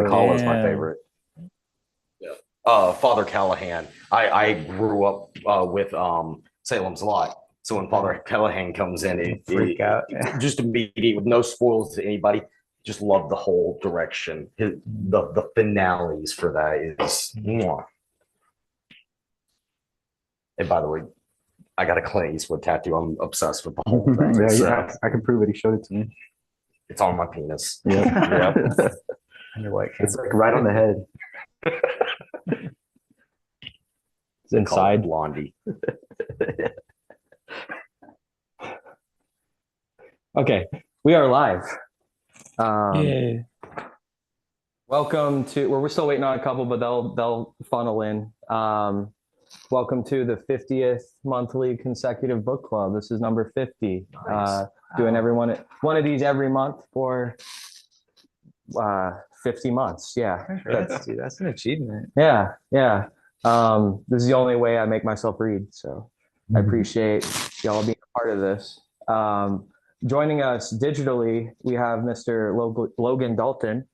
Kala's my Damn. favorite. Yeah. Father Callahan. I grew up with Salem's Lot. So when Father Callahan comes in, Freak out. just immediate with no spoils to anybody. Just love the whole direction. The finales for that is. Mwah. And by the way, I got a Clint Eastwood tattoo. I'm obsessed with the whole thing. Yeah, So yeah, I can prove it. He showed it to me. it's on my penis. Yeah. Yeah. And your white It's like right on the head. It's Call it inside. Blondie. Okay, we are live. Yeah. Welcome to. We're still waiting on a couple, but they'll funnel in. Welcome to the 50th monthly consecutive book club. This is number 50. Nice. Doing one of these every month for 50 months. Yeah, That's an achievement. yeah. This is the only way I make myself read, so I appreciate y'all being a part of this. Joining us digitally, we have Mr. Logan Dalton.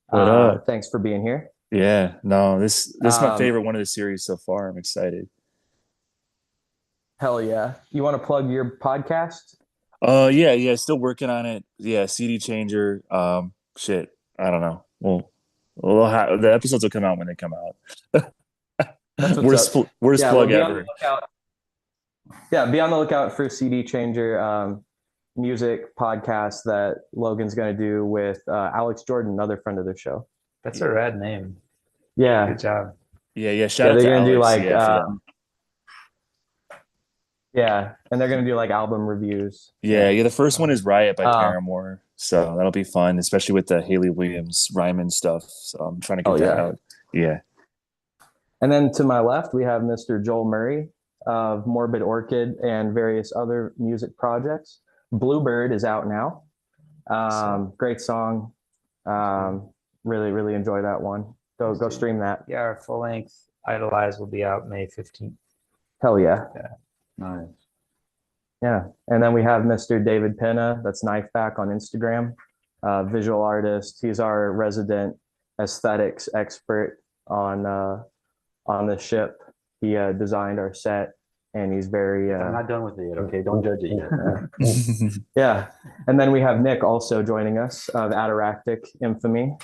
What up? Thanks for being here. Yeah. No, this is my Um, favorite one of the series so far. I'm excited. Hell yeah. You want to plug your podcast? Yeah, still working on it. Yeah, CD Changer. Shit. I don't know. The episodes will come out when they come out. That's what's up. Worst Yeah, plug be on the ever. lookout. Yeah, be on the lookout for CD Changer music podcast that Logan's going to do with Alex Jordan, another friend of the show. That's a rad name. Yeah, Good job. Yeah. Shout yeah, out to they're gonna do Alex. like Yeah, for that. yeah, and they're gonna do like album reviews. Yeah. The first one is Riot by Uh, Paramore, so that'll be fun, especially with the Haley Williams Ryman stuff. So I'm trying to get Oh, that yeah. out. Yeah. And then to my left, we have Mr. Joel Murray of Morbid Orchid and various other music projects. Bluebird is out now. Great song. Really enjoy that one. Go stream that. Yeah, our full length Idolize will be out May 15th. Hell yeah. Nice. Yeah. And then we have Mr. David Penna, that's Knife Back on Instagram, visual artist. He's our resident aesthetics expert on the ship. He designed our set, and he's very I'm not done with it yet. Okay, don't judge it yet. yeah. And then we have Nick also joining us of Adiractic Infamy.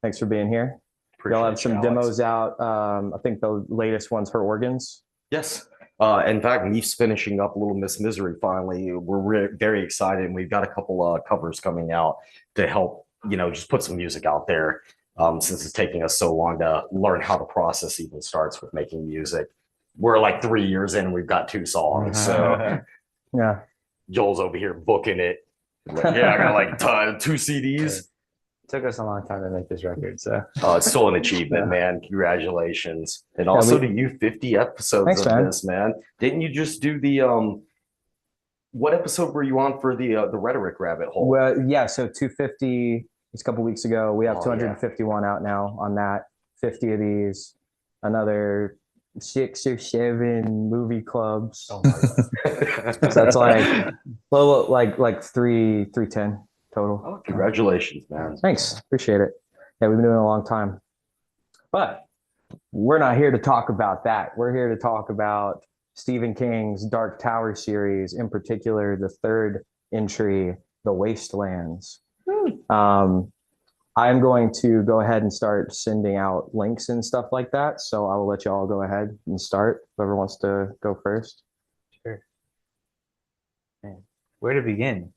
Thanks for being here. Y'all have some demos out. I think the latest one's for organs. Yes. In fact, Leaf's finishing up Little Miss Misery finally. We're very excited, and we've got a couple covers coming out to help, just put some music out there. Since it's taking us so long to learn how the process even starts with making music. We're like 3 years in, and we've got 2 songs. So Yeah. Joel's over here booking it. Like, yeah, I got like 2 CDs. It took us a long time to make this record, so It's still an achievement, man. Congratulations. And also to you, 50 episodes Thanks, of man. this, man. Didn't you just do the what episode were you on for the rhetoric rabbit hole? Well, yeah. So 250. It's a couple weeks ago. We have Oh, 251 out now on that. 50 of these. Another 6 or 7 movie clubs. Oh my God. So that's like 310 total. Oh, congratulations, man. Thanks. Appreciate it. Yeah, we've been doing it a long time. But we're not here to talk about that. We're here to talk about Stephen King's Dark Tower series, in particular, the 3rd entry, The Wastelands. I'm going to go ahead and start sending out links and stuff like that. So I will let you all go ahead and start. Whoever wants to go first. sure. Man, where to begin?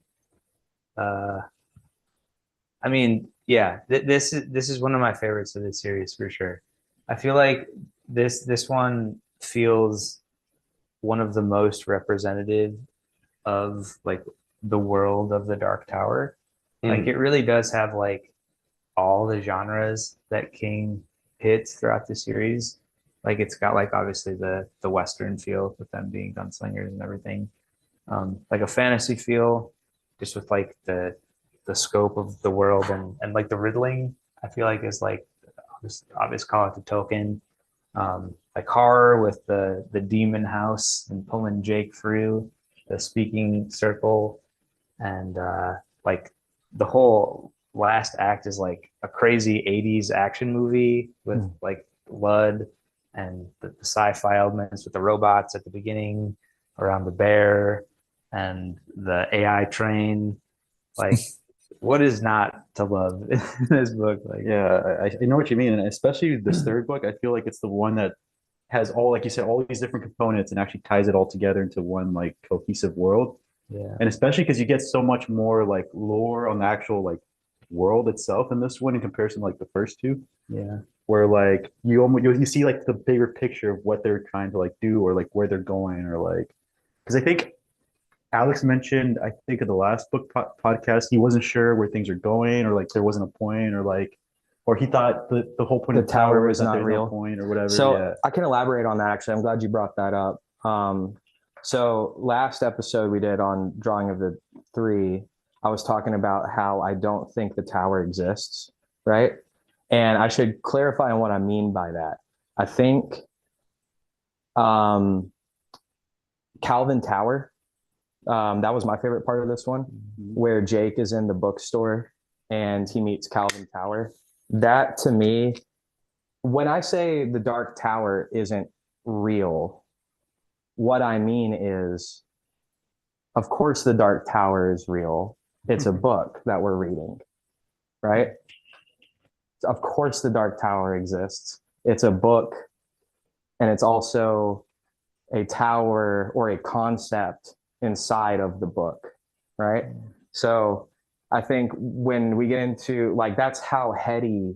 I mean, yeah, this is one of my favorites of this series for sure. I feel like this one feels one of the most representative of like the world of the Dark Tower. Like it really does have like all the genres that King hits throughout the series. Like it's got like obviously the Western feel with them being gunslingers and everything. Like a fantasy feel, just with like the scope of the world and like the riddling, I feel like is like obvious call out to Tolkien. Like horror with the demon house and pulling Jake through the speaking circle, and like the whole last act is like a crazy 80s action movie with like blood and the sci-fi elements with the robots at the beginning around the bear and the AI train. Like, what is not to love in this book? Like, Yeah, I know what you mean, and especially this third book. I feel like it's the one that has all, like you said, all these different components and actually ties it all together into one like cohesive world. yeah, And especially because you get so much more like lore on the actual like world itself in this one in comparison to like the first two, yeah, where like you see like the bigger picture of what they're trying to like do or like where they're going or like because I think Alex mentioned, I think of the last book podcast, he wasn't sure where things are going, or like there wasn't a point, or like, or he thought the whole point The of the tower tower was was that not there's real. no point or whatever. So Yeah. I can elaborate on that actually. I'm glad you brought that up. So last episode we did on Drawing of the Three, I was talking about how I don't think the tower exists, right? And I should clarify on what I mean by that. I think Calvin Tower, that was my favorite part of this one, where Jake is in the bookstore and he meets Calvin Tower. That to me, when I say the Dark Tower isn't real, what I mean is, of course, the Dark Tower is real. It's a book that we're reading, right? Of course, the Dark Tower exists. It's a book, and it's also a tower or a concept inside of the book, right? So I think when we get into like that's how heady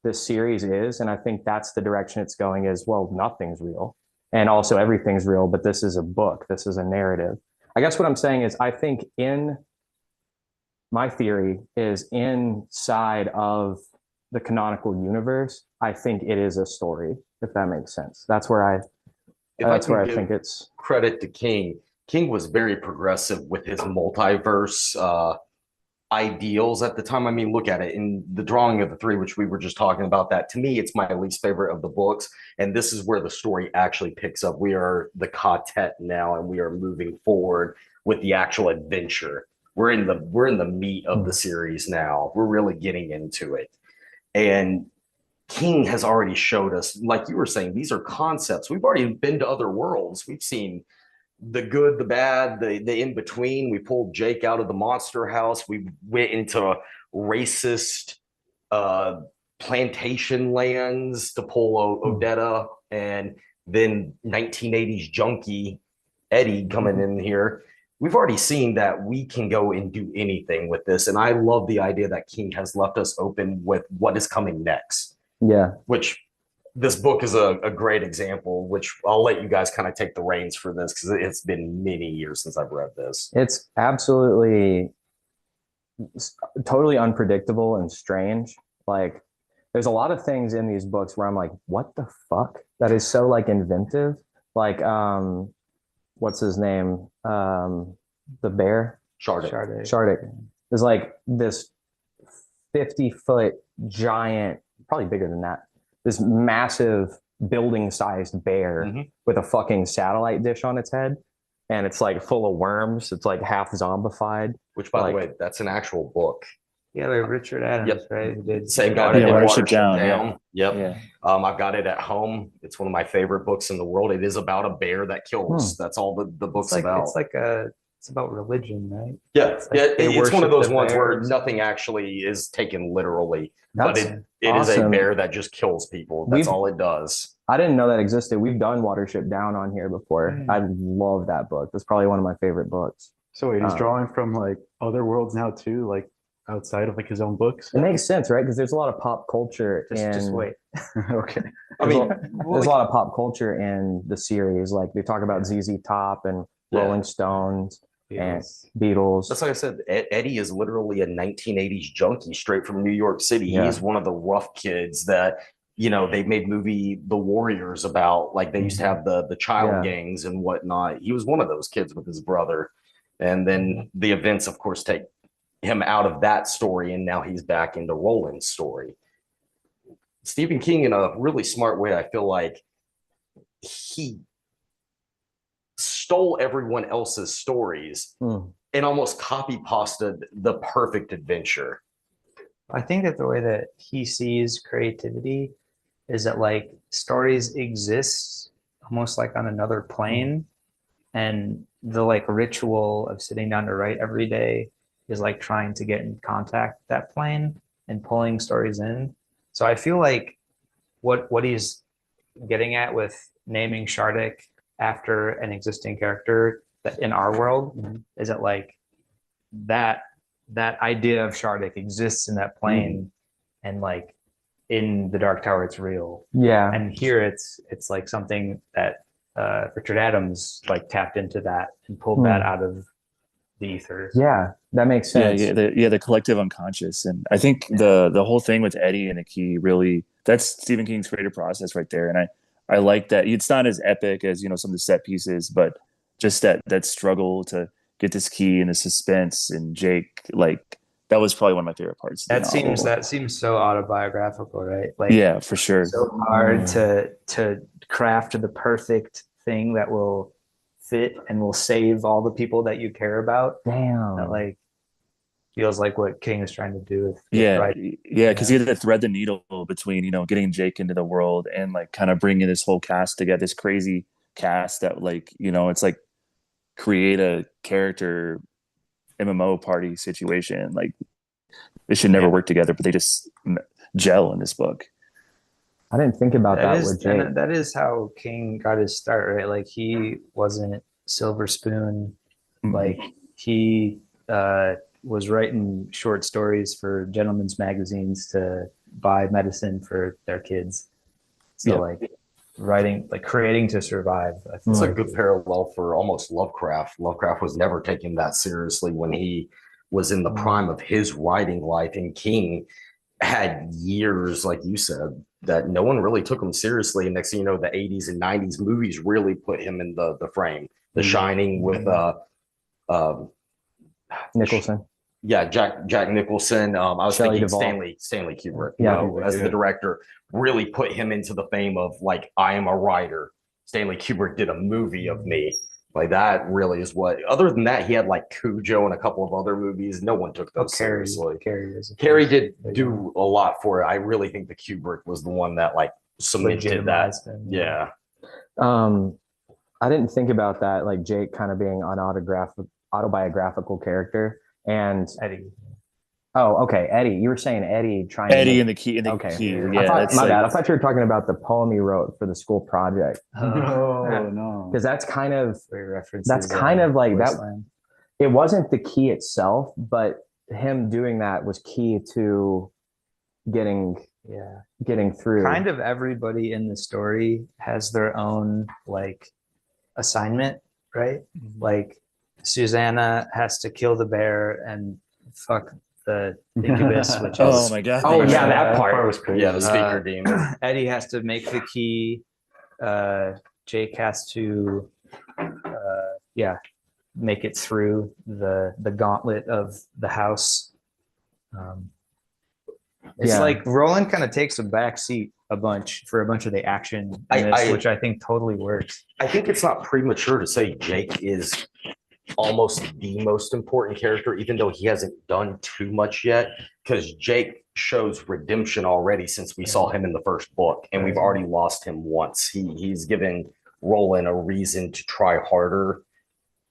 this series is, and I think that's the direction it's going is, well, nothing's real and also everything's real, but this is a book, this is a narrative. I guess what I'm saying is I think in my theory is inside of the canonical universe, I think it is a story, if that makes sense. That's where I think it's credit to King. King was very progressive with his multiverse ideals at the time. I mean, look at it in the Drawing of the Three, which we were just talking about. That to me, it's my least favorite of the books, and this is where the story actually picks up. We are the quartet now, and we are moving forward with the actual adventure. We're in the meat of the series now. We're really getting into it, and King has already showed us, like you were saying, these are concepts. We've already been to other worlds. We've seen the good, the bad, the in between. We pulled Jake out of the monster house. We went into racist plantation lands to pull Odetta, and then 1980s junkie Eddie coming in here. We've already seen that we can go and do anything with this. And I love the idea that King has left us open with what is coming next. Yeah. Which this book is a great example, which I'll let you guys kind of take the reins for this because it's been many years since I've read this. It's absolutely totally unpredictable and strange. Like there's a lot of things in these books where I'm like, what the fuck? That is so like inventive. Like what's his name? The bear? Shardik. There's like this 50-foot giant, probably bigger than that, this massive building-sized bear with a fucking satellite dish on its head, and it's like full of worms. It's like half zombified. Which, by the way, that's an actual book. Yeah, like Richard Adams, right? Who did Same guy that did Watership Down. Down. Yep. Yeah. I've got it at home. It's one of my favorite books in the world. It is about a bear that kills. That's all the book's about. It's about religion, right? Yeah, it's one of those ones where bears. nothing actually is taken literally, That's but it is a bear that just kills people. That's all it does. I didn't know that existed. We've done Watership Down on here before. I love that book. That's probably one of my favorite books. So wait, he's drawing from like other worlds now too, like outside of like his own books. It makes sense, right? Because there's a lot of pop culture. Just wait. Okay. I mean, there's a lot of pop culture in the series. Like they talk about ZZ Top and Rolling Stones and Beatles. That's like I said, Eddie is literally a 1980s junkie straight from New York City. Yeah. He's one of the rough kids that, you know, they made movie The Warriors about. Like they used to have the child gangs and whatnot. He was one of those kids with his brother. And then the events, of course, take him out of that story, and now he's back into Roland's story. Stephen King, in a really smart way, I feel like he stole everyone else's stories and almost copy pasted the perfect adventure. I think that the way that he sees creativity is that like stories exist almost like on another plane, and the like ritual of sitting down to write every day is like trying to get in contact with that plane and pulling stories in. So I feel like what he's getting at with naming Shardik after an existing character that in our world is that like that that idea of Shardik exists in that plane, and like in the Dark Tower it's real, Yeah. and here it's like something that Richard Adams like tapped into that and pulled that out of the ether. Yeah, that makes sense. The collective unconscious, and I think the whole thing with Eddie and the key really, that's Stephen King's creative process right there. And I like that it's not as epic as some of the set pieces, but just that struggle to get this key and the suspense and Jake, like that was probably one of my favorite parts. That seems so autobiographical, right? Like yeah, for sure. So hard to craft the perfect thing that will fit and will save all the people that you care about. Damn. That like feels like what King is trying to do with because he had to thread the needle between getting Jake into the world and like kind of bringing this whole cast together, this crazy cast that like it's like create a character MMO party situation. Like they should never work together, but they just gel in this book. I didn't think about that with Jake. That is how King got his start, right? Like he wasn't Silver Spoon. Like he was writing short stories for gentlemen's magazines to buy medicine for their kids. So like writing, like creating to survive. It's a good parallel for almost Lovecraft. Lovecraft was never taken that seriously when he was in the prime of his writing life, and King had years, like you said, that no one really took him seriously. And next thing you know, the 80s and 90s movies really put him in the frame. The Shining with Nicholson. Yeah, Jack Nicholson. I was Shelley thinking Duvall. Stanley Kubrick, Yeah, as the director, really put him into the fame of like, I am a writer. Stanley Kubrick did a movie of me. Like that really is what. Other than that, he had like Cujo and a couple of other movies. No one took those seriously. Carrie did do a lot for it. I really think the Kubrick was the one that like cemented that. Yeah. I didn't think about that, like Jake kind of being an autobiographical character. And Eddie. Oh, okay. Eddie. You were saying Eddie trying Eddie in the key. Okay. Yeah, my bad. I thought you were talking about the poem he wrote for the school project. No. Because that's kind of like Wastelands. that. It wasn't the key itself, but him doing that was key to getting through. Kind of everybody in the story has their own like assignment, right? Like Susanna has to kill the bear and fuck the incubus, which is oh my god! Oh yeah, that part was crazy. Yeah, the speaker demon. Eddie has to make the key. Jake has to make it through the gauntlet of the house. It's like Roland kind of takes a back seat for a bunch of the action in this, which I think totally works. I think it's not premature to say Jake is almost the most important character, even though he hasn't done too much yet, because Jake shows redemption already since we saw him in the first book, and we've already lost him once. He's given Roland a reason to try harder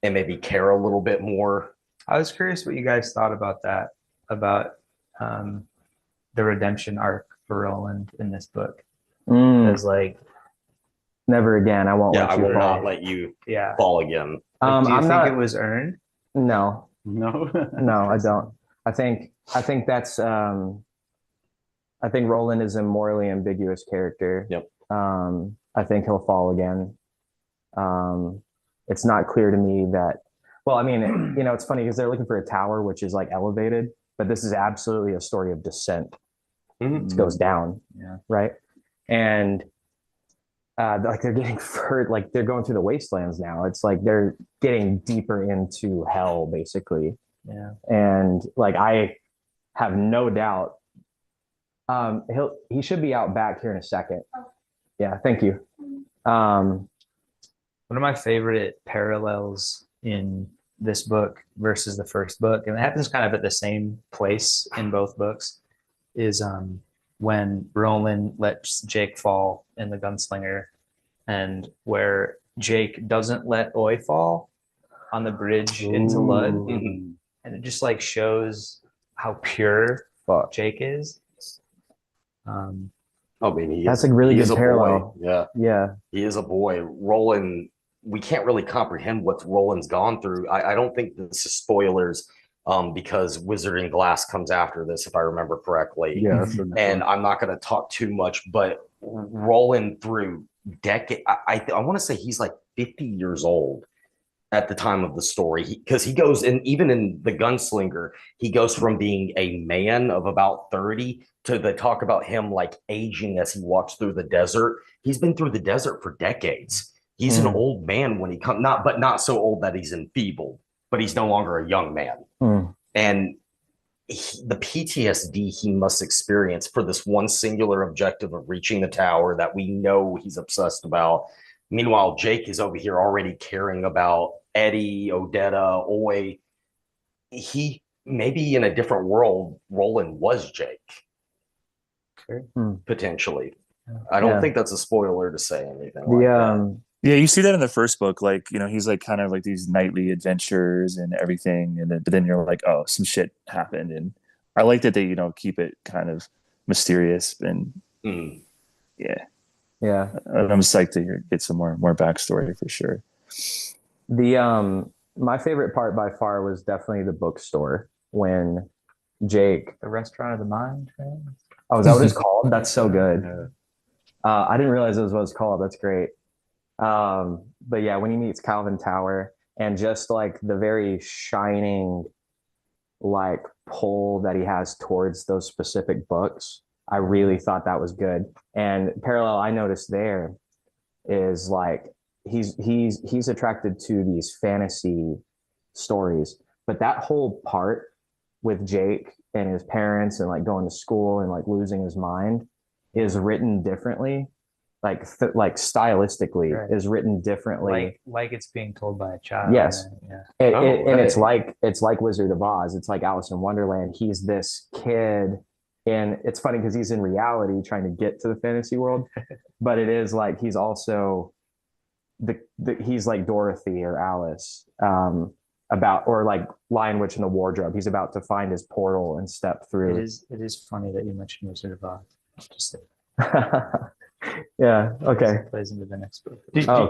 and maybe care a little bit more. I was curious what you guys thought about that, about the redemption arc for Roland in this book. Because like, never again. I won't. I will not let you fall again. Like, do you think it was earned? No, no, I don't. I think that's. I think Roland is a morally ambiguous character. Yep. I think he'll fall again. It's not clear to me that. Well, I mean, it's funny because they're looking for a tower which is like elevated, but this is absolutely a story of descent. It goes down. Yeah. Right. And like they're getting like they're going through the wastelands now. It's like they're getting deeper into hell, basically. Yeah. And like I have no doubt he should be out back here in a second. Yeah, thank you. One of my favorite parallels in this book versus the first book, and it happens kind of at the same place in both books, is when Roland lets Jake fall in the gunslinger, and where Jake doesn't let Oi fall on the bridge into Lud, Mhm. and it just like shows how pure Fuck. Jake is. Um, I mean, That's a really he is good a parallel. boy. Yeah, Yeah. he is a boy. Roland, we can't really comprehend what Roland's gone through. I don't think this is spoilers, because Wizarding Glass comes after this, if I remember correctly. Yeah, that's the next And one. I'm not going to talk too much, but Roland through decade, I want to say he's like 50 years old at the time of the story, because he goes, and even in the Gunslinger, he goes from being a man of about 30 to the talk about him like aging as he walks through the desert. He's been through the desert for decades. He's an old man when he comes, not so old that he's enfeebled, but he's no longer a young man. And the PTSD he must experience for this one singular objective of reaching the tower that we know he's obsessed about. Meanwhile, Jake is over here already caring about Eddie, Odetta, Oi. He maybe in a different world, Roland was Jake. Potentially. I don't think that's a spoiler to say anything like that. Yeah, you see that in the first book. Like, you know, he's like kind of like these nightly adventures and everything. And then, but then you're like, oh, some shit happened. And I like that they, you know, keep it kind of mysterious. And yeah. I'm psyched to get some more backstory for sure. My favorite part by far was definitely the bookstore when Jake. the Restaurant of the Mind. Right? Oh, is that what it's called? That's so good. I didn't realize it was what it's called. That's great. But yeah, when he meets Calvin Tower and just like the very shining like pull that he has towards those specific books, I really thought that was good. And parallel I noticed there is like he's attracted to these fantasy stories, but that whole part with Jake and his parents and like going to school and like losing his mind is written differently, like stylistically is written differently, like it's being told by a child. Yes. Yeah. And it's like Wizard of Oz. It's like Alice in Wonderland. He's this kid, and it's funny because he's in reality trying to get to the fantasy world, but it is like he's also he's like Dorothy or Alice, or like Lion Witch in the Wardrobe. He's about to find his portal and step through. It is funny that you mentioned Wizard of Oz. Just yeah. Okay. Plays into the next book.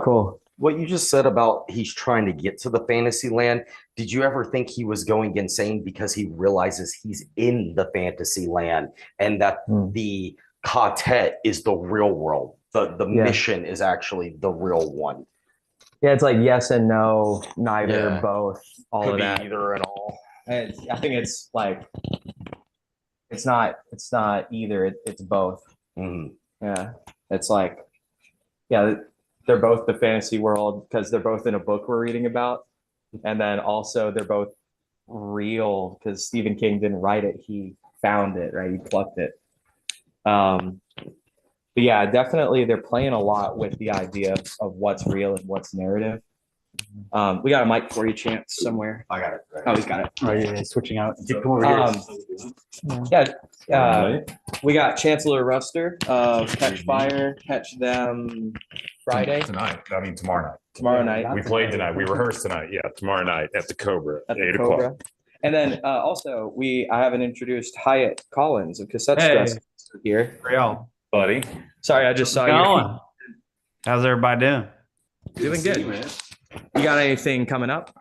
Cool. What you just said about he's trying to get to the fantasy land, did you ever think he was going insane because he realizes he's in the fantasy land and that the quartet is the real world? The mission is actually the real one. Yeah, it's like yes and no, neither, both, all Could of be that. either and all. I think it's like it's not either. It's both. Yeah, it's like they're both the fantasy world because they're both in a book we're reading about, and then also they're both real because Stephen King didn't write it; he found it, right? He plucked it. But yeah, definitely they're playing a lot with the idea of what's real and what's narrative. We got a mic for you, Chance, somewhere. I got it. Right. Oh, he's got it. Oh, yeah, switching out. Come over here. We got Chancellor Ruster of Catch Fire, Catch Them Friday. Tonight. I mean, tomorrow night. Tomorrow night. We played tonight. We rehearsed tonight. Yeah, tomorrow night at the Cobra At the 8 Cobra. o'clock. And then also I haven't introduced Hyatt Collins of Cassette Stress here. Y'all, Buddy. Sorry, I just saw you. going? How's everybody doing? Doing good, man. You got anything coming up?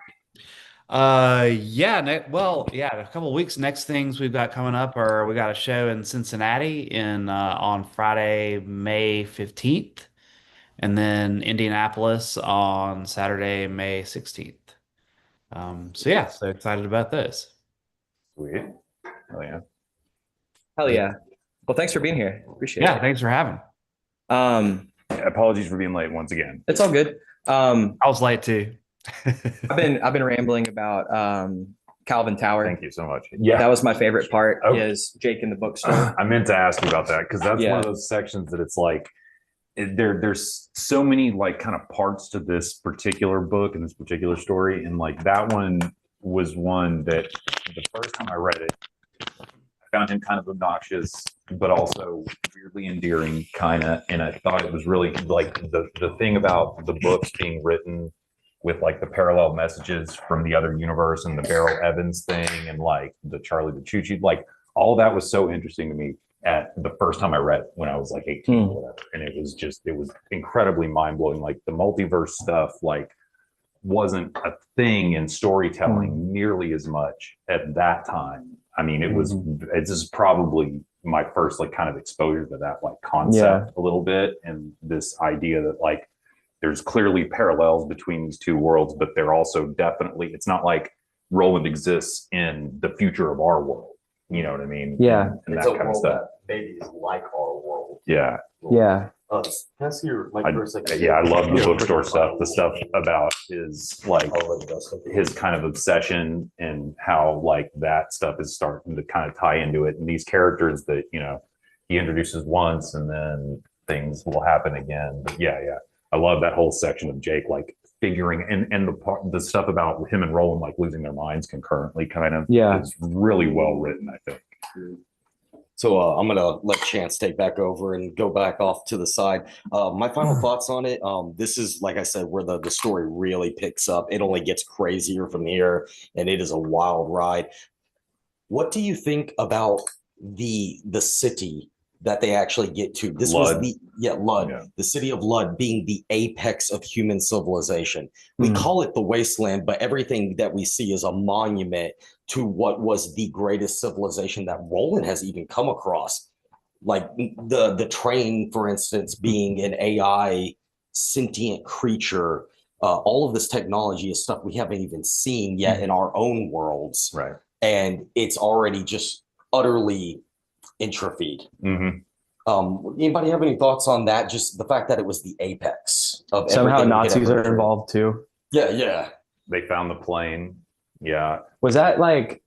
Yeah. A couple of weeks. Next things we've got coming up are we got a show in Cincinnati on Friday, May 15th, and then Indianapolis on Saturday, May 16th. So excited about this. Sweet. Oh yeah. Hell yeah. Well, thanks for being here. Appreciate Yeah, it. thanks for having. Apologies for being late once again. It's all good. I was late too. I've been rambling about Calvin Tower. Thank you so much. Yeah. That was my favorite part Oh. is Jake in the bookstore. I meant to ask you about that because that's one of those sections that it's like there's so many like kind of parts to this particular book and this particular story, and like that one was one that the first time I read it, I found him kind of obnoxious, but also weirdly endearing, kind of. And I thought it was really like the thing about the books being written with like the parallel messages from the other universe and the Beryl Evans thing and like the Charlie the Choo Choo, like all that was so interesting to me at the first time I read it when I was like 18 or whatever. And it was incredibly mind blowing. Like the multiverse stuff, like wasn't a thing in storytelling nearly as much at that time. I mean, it's just probably my first like kind of exposure to that like concept a little bit, and this idea that like there's clearly parallels between these two worlds, but they're also definitely, it's not like Roland exists in the future of our world. You know what I mean? Yeah. And It's that a kind of world stuff. that maybe is like our world. Yeah. Yeah. Can I see your mic for a second? Yeah, I love the bookstore stuff. The stuff about his like his kind of obsession and how like that stuff is starting to kind of tie into it. And these characters that, you know, he introduces once and then things will happen again. But yeah. I love that whole section of Jake like figuring and the stuff about him and Roland like losing their minds concurrently kind of is really well written, I think. So I'm gonna let Chance take back over and go back off to the side. My final thoughts on it. This is, like I said, where the story really picks up. It only gets crazier from here, and it is a wild ride. What do you think about the city that they actually get to? This Lud. was the city of Lud being the apex of human civilization. We call it the Wasteland, but everything that we see is a monument to what was the greatest civilization that Roland has even come across. Like the train, for instance, being an AI sentient creature. All of this technology is stuff we haven't even seen yet in our own worlds. Right. And it's already just utterly atrophied. Anybody have any thoughts on that? Just the fact that it was the apex of somehow Nazis are involved too. Yeah. They found the plane. Yeah. Was that like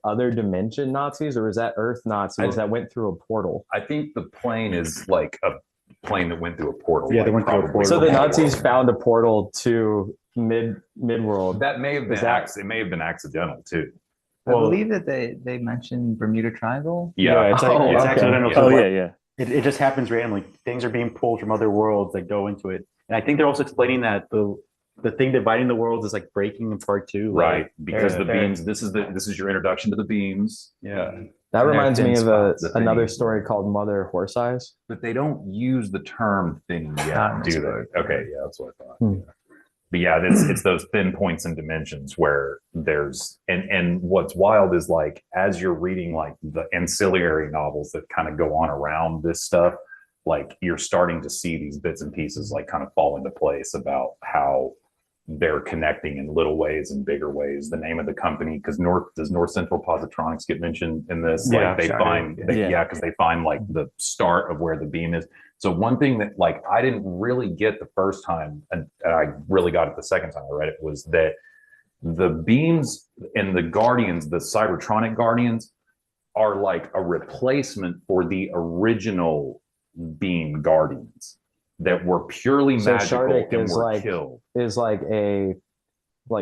other dimension Nazis, or was that Earth Nazis that went through a portal? I think the plane is like a plane that went through a portal. Yeah, they went through a portal. So the Nazis found a portal to mid-world. That may have been it may have been accidental too. I believe that they mentioned Bermuda Triangle. Yeah, it's accidental. Oh yeah. It just happens randomly. Things are being pulled from other worlds that go into it. And I think they're also explaining that the thing dividing the worlds is like breaking apart too. Right. Like, Because the beams, this is your introduction to the beams. Yeah. That reminds me of spots, another story called Mother Horse Eyes. But they don't use the term thing yet, do they? Okay, yeah, that's what I thought. But yeah, it's those thin points and dimensions where there's and what's wild is like as you're reading like the ancillary novels that kind of go on around this stuff, like you're starting to see these bits and pieces like kind of fall into place about how they're connecting in little ways and bigger ways. The name of the company, because does North Central Positronics get mentioned in this? Yeah, like they find because they find like the start of where the beam is. So one thing that like I didn't really get the first time, and I really got it the second time I read it, was that the beams and the Guardians, the Cybertronic Guardians, are like a replacement for the original beam Guardians that were purely magical Shardik and were killed. Is like a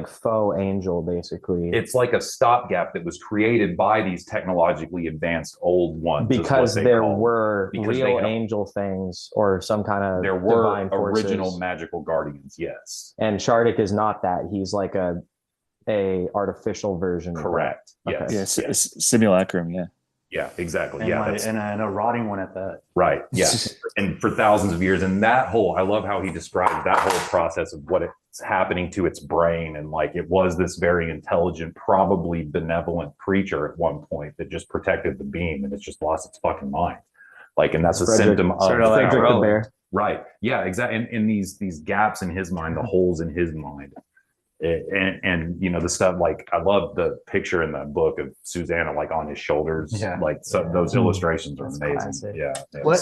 faux angel, basically. It's like a stopgap that was created by these technologically advanced old ones. Because there were real angel things or some kind of there were divine forces. Original magical guardians, yes. And Shardik is not that. He's like a artificial version. Correct. Of that. Yes. Okay. Yeah, simulacrum. Yeah. Yeah, exactly. And yeah, and a rotting one at that. Right. Yeah. And for thousands of years. And that whole, I love how he describes that whole process of what it's happening to its brain. And like it was this very intelligent, probably benevolent creature at one point that just protected the beam and it's just lost its fucking mind. Like, and that's a symptom of Frederick the Bear. Right. Yeah, exactly. And in these gaps in his mind, the holes in his mind. And you know the stuff like I love the picture in the book of Susanna like on his shoulders, those illustrations are amazing. Classic. Yeah,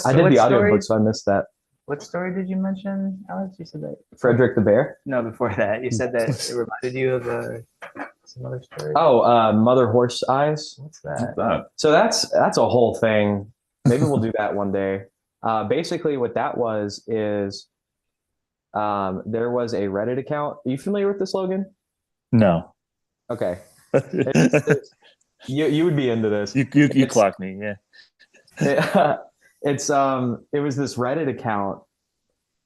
I did the audiobook, so I missed that. What story did you mention, Alex? You said that Frederick the Bear. No, before that, you said that it reminded you of some other story. Oh, Mother Horse Eyes. What's that? So that's a whole thing. Maybe we'll do that one day. Basically, what that was is. There was a Reddit account. Are you familiar with the slogan? No. Okay. You would be into this. You It's- clock me, yeah. It was this Reddit account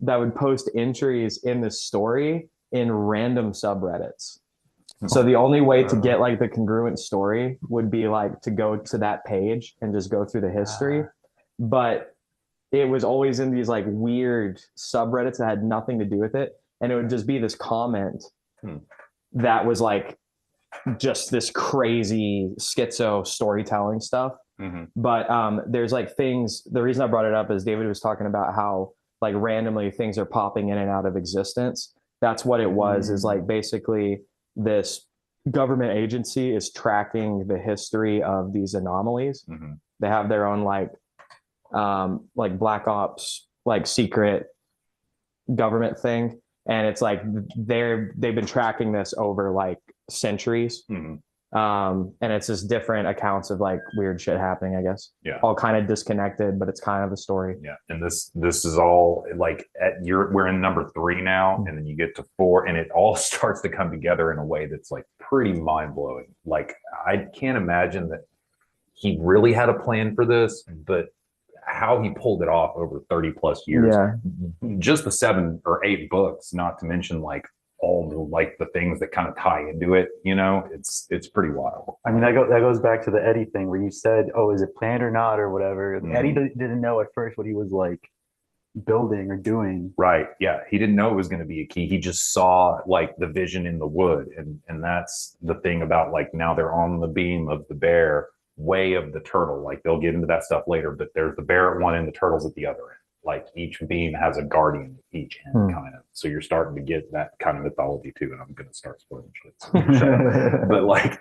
that would post entries in the story in random subreddits. So the only way to get like the congruent story would be like to go to that page and just go through the history. But it was always in these like weird subreddits that had nothing to do with it. And it would just be this comment that was like just this crazy schizo storytelling stuff. But there's like things, the reason I brought it up is David was talking about how like randomly things are popping in and out of existence. That's what it was, is like basically this government agency is tracking the history of these anomalies. They have their own like black ops, like secret government thing. And it's like they've been tracking this over like centuries. And it's just different accounts of like weird shit happening, I guess. Yeah. All kind of disconnected, but it's kind of a story. Yeah. And this is all like we're in number 3 now, and then you get to 4, and it all starts to come together in a way that's like pretty mind blowing. Like I can't imagine that he really had a plan for this, but how he pulled it off over 30 plus years. Yeah. Just the 7 or 8 books, not to mention like all the like the things that kind of tie into it, you know, it's pretty wild. I mean, that goes back to the Eddie thing where you said, "Oh, is it planned or not, or whatever." Eddie didn't know at first what he was like building or doing. Right. Yeah. He didn't know it was going to be a key. He just saw like the vision in the wood, and that's the thing about like now they're on the beam of the bear, way of the turtle. Like they'll get into that stuff later, but there's the bear at one end, the turtle's at the other end. Like each beam has a guardian at each end, kind of. So you're starting to get that kind of mythology too. And I'm going to start spoiling shit. So but like,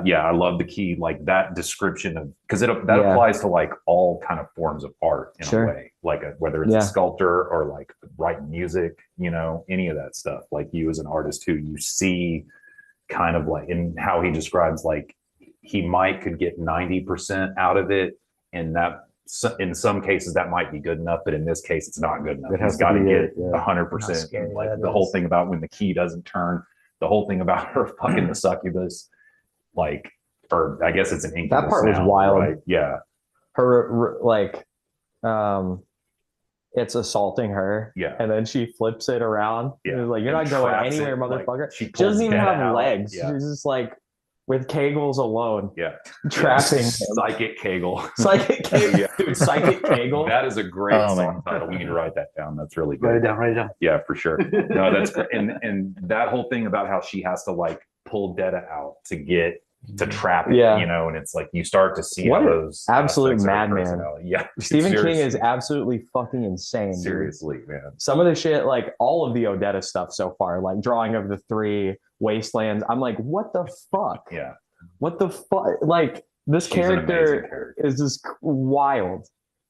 yeah, I love the key, like that description of, because that applies to like all kind of forms of art in a way, like whether it's a sculptor or like writing music, you know, any of that stuff. Like you as an artist too, you see kind of like in how he describes, like he could get 90% out of it, and that in some cases that might be good enough, but in this case it's not good enough. He's got to get 100%. Like the whole thing about when the key doesn't turn, the whole thing about her fucking the succubus, like, or I guess it's an incubus. That part was wild. Right? Yeah. Her like, it's assaulting her. Yeah. And then she flips it around. Yeah. Like, you're not going anywhere, motherfucker. Like, she doesn't even have out. legs. Yeah. She's just like with Kegels alone. Yeah. Trapping him. Psychic Kegel. Psychic Kegel. Dude, Psychic Kegel. That is a great song title. We need to write that down. That's really good. Write it down. Yeah, for sure. No, that's great. And that whole thing about how she has to like pull Detta out to trap it, you know, and it's like you start to see what those absolute madman. Yeah. Stephen King is absolutely fucking insane. Seriously, dude. man. Some of the shit, like all of the Odetta stuff so far, like Drawing of the Three, Wastelands, I'm like, what the fuck? Yeah. What the fuck? Like this character is just wild.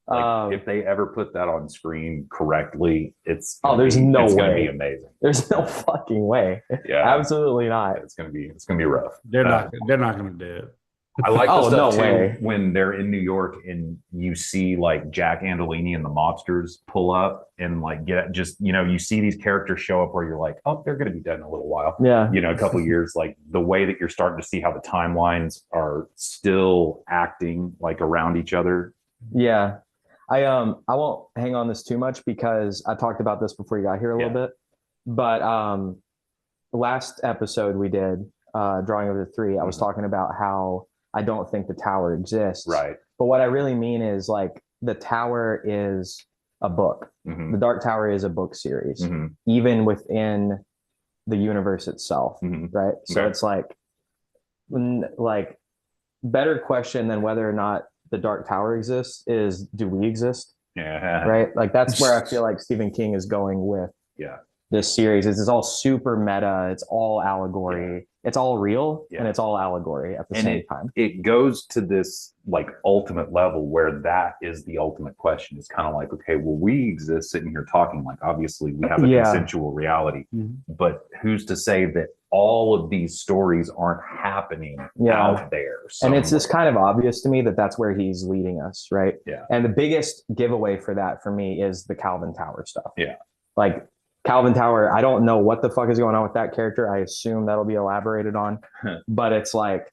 Like, if they ever put that on screen correctly, it's there's no way. Gonna be amazing. There's no fucking way. Yeah, absolutely not. It's gonna be rough. They're not gonna do it. I like the stuff no way. When they're in New York and you see like Jack Andolini and the mobsters pull up and like you see these characters show up where you're like, oh, they're going to be dead in a little while. Yeah. You know, a couple of years, like the way that you're starting to see how the timelines are still acting like around each other. Yeah. I won't hang on this too much because I talked about this before you got here a little bit, but last episode we did Drawing of the Three, I was talking about how I don't think the tower exists. Right. But what I really mean is like the tower is a book. The Dark Tower is a book series, even within the universe itself. Right. So it's like better question than whether or not the Dark Tower exists is, do we exist? Yeah. Right. Like that's where I feel like Stephen King is going with this series. It's all super meta. It's all allegory. It's all real and it's all allegory at the same time. It goes to this like ultimate level where that is the ultimate question. It's kind of like, okay, well, we exist sitting here talking, like obviously we have a consensual reality, but who's to say that all of these stories aren't happening out there somewhere? And it's just kind of obvious to me that that's where he's leading us, right? Yeah. And the biggest giveaway for that for me is the Calvin Tower stuff. Yeah. Like Calvin Tower, I don't know what the fuck is going on with that character. I assume that'll be elaborated on, but it's like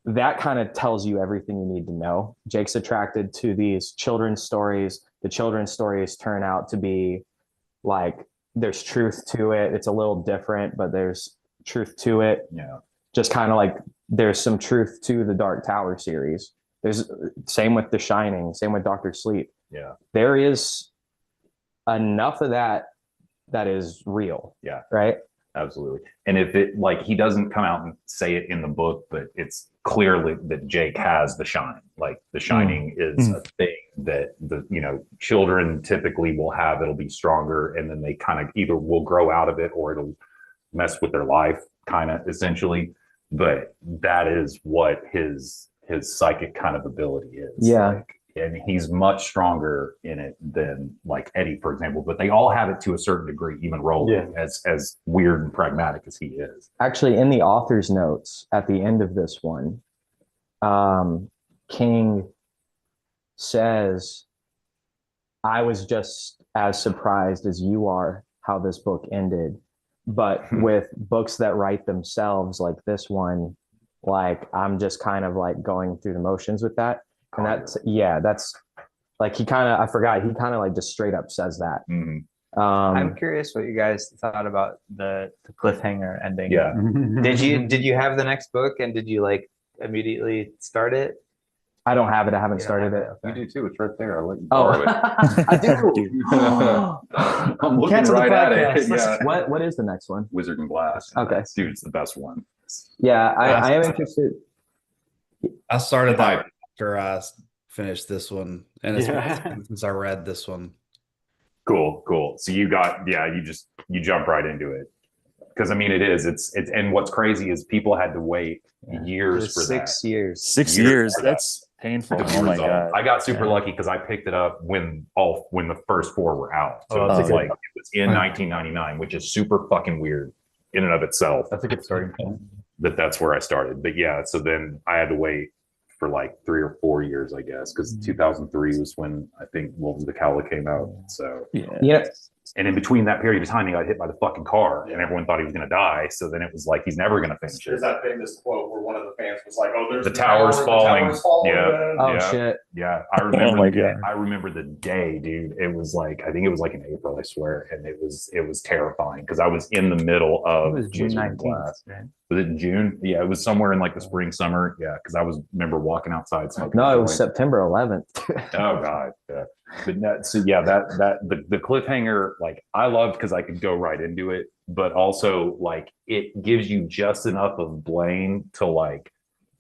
that kind of tells you everything you need to know. Jake's attracted to these children's stories. The children's stories turn out to be like there's truth to it. It's a little different, but there's truth to it. Yeah. Just kind of like there's some truth to the Dark Tower series. There's same with The Shining, same with Doctor Sleep. Yeah. There is enough of that is real. Yeah. Right. Absolutely. And if it like he doesn't come out and say it in the book, but it's clearly that Jake has the shine. Like the shining is a thing that the children typically will have. It'll be stronger, and then they kind of either will grow out of it or it'll mess with their life, kind of essentially. But that is what his psychic kind of ability is. Yeah. Like, and he's much stronger in it than like Eddie, for example. But they all have it to a certain degree, even Roland, as weird and pragmatic as he is. Actually, in the author's notes at the end of this one, King says, I was just as surprised as you are how this book ended. But with books that write themselves like this one, like I'm just kind of like going through the motions with that. And that's like he kind of like just straight up says that. Mm-hmm. I'm curious what you guys thought about the cliffhanger ending. Yeah. Did you have the next book and did you like immediately start it? I don't have it. I haven't started it. You do too. It's right there. I'll let you Oh, borrow it. I do. I'm looking Cancel the right at it. podcast. Yeah. What is the next one? Wizard and Glass. Okay. Dude, it's the best one. Yeah, I am interested. I started that after I finished this one, and it's been since I read this one. Cool. So you jump right into it. Because I mean, it's and what's crazy is people had to wait years for 6 years. 6 years. That's painful. Oh my god! I got super lucky because I picked it up when the first 4 were out. So that's it's a like it was in 1999, which is super fucking weird in and of itself. That's a good starting point. That's where I started. But yeah, so then I had to wait for like 3 or 4 years, I guess, because 2003 was when I think Wolves of the Cowla came out. So Yeah. and in between that period of time, he got hit by the fucking car, and everyone thought he was going to die. So then it was like he's never going to finish it. There's that famous quote where one of the fans was like, "Oh, there's The tower's falling." Yeah. Oh Yeah. shit. Yeah, I remember. Oh my God. I remember the day, dude. It was like I think it was like in April, I swear, and it was terrifying because I was in the middle of It was June Wizard and 19th, Glass. right? Was it in June? Yeah, it was somewhere in like the spring, summer. Yeah, because I remember walking outside smoking. No, a it was joint. September 11th. Oh God, yeah. But the cliffhanger, like I loved because I could go right into it, but also like it gives you just enough of Blaine to like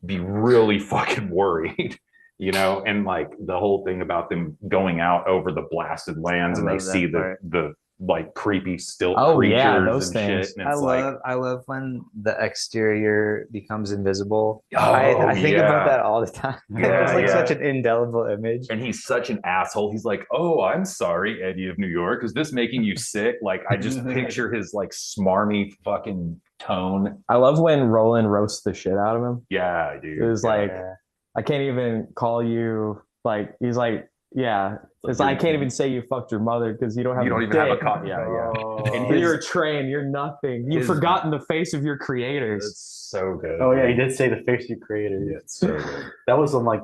be really fucking worried, and like the whole thing about them going out over the blasted lands I and they love that see part. the like creepy stilt Oh, creatures yeah, those and things. shit. And it's I love when the exterior becomes invisible. Oh, I think yeah. about that all the time. Yeah, It's like yeah. such an indelible image. and he's such an asshole. He's like, "Oh, I'm sorry, Eddie of New York. Is this making you sick?" Like, I just picture his like smarmy fucking tone. I love when Roland roasts the shit out of him. Yeah, dude. It was like, I can't even call you, like, he's like, yeah. It's like, I can't even say you fucked your mother because you don't have you don't a even have a dick. copy. Yeah, yeah. And you're a train. You're nothing. You've his- forgotten the face of your creators. It's so good. Oh yeah, he did say the face you created. Yeah, it's so good. That was some like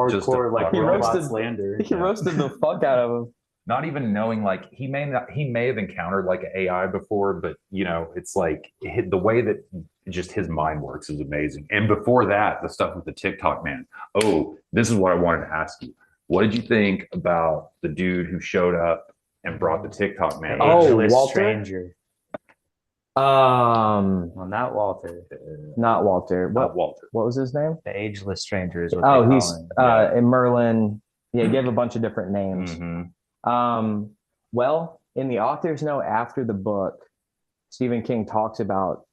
Just a hardcore like fucking- robot roasted- slander. He roasted the fuck out of him. Not even knowing, like he may have encountered like an AI before, but it's like the way that just his mind works is amazing. And before that, the stuff with the TikTok man. Oh, this is what I wanted to ask you. What did you think about the dude who showed up and brought the TikTok man? Oh, Ageless Walter? stranger. Well, Not Walter. not Walter. Not Walter. What was his name? The ageless stranger is what Oh, they he's call him. in Merlin. Yeah, he gave a bunch of different names. Mhm. Well, in the author's note after the book, Stephen King talks about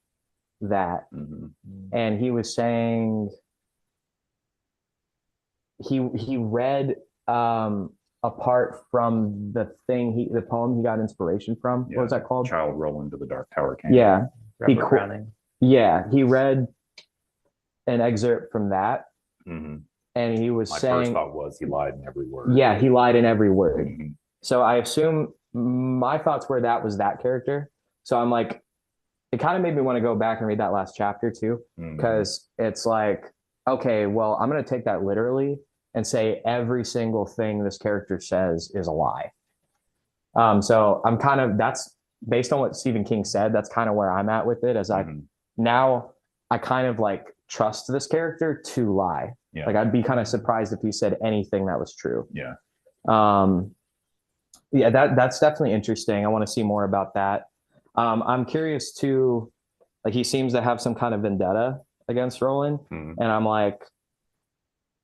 that, Mhm. and he was saying he read apart from the poem he got inspiration from. Yeah. What was that called? Child rolling to the Dark Tower Canyon. Yeah, Robert qu- Browning. yeah. He read an excerpt from that, Mhm. and he was My first saying, thought was he lied in every word. yeah, he lied in every word. Mhm. So I assume my thoughts were that was that character. So I'm like, it kind of made me want to go back and read that last chapter too, Mhm. because it's like okay, well, I'm going to take that literally and say every single thing this character says is a lie. So I'm kind of, that's based on what Stephen King said. That's kind of where I'm at with it. As now I kind of like trust this character to lie. Yeah. Like I'd be kind of surprised if he said anything that was true. Yeah. Yeah, that's definitely interesting. I want to see more about that. I'm curious too, like he seems to have some kind of vendetta against Roland. And I'm like,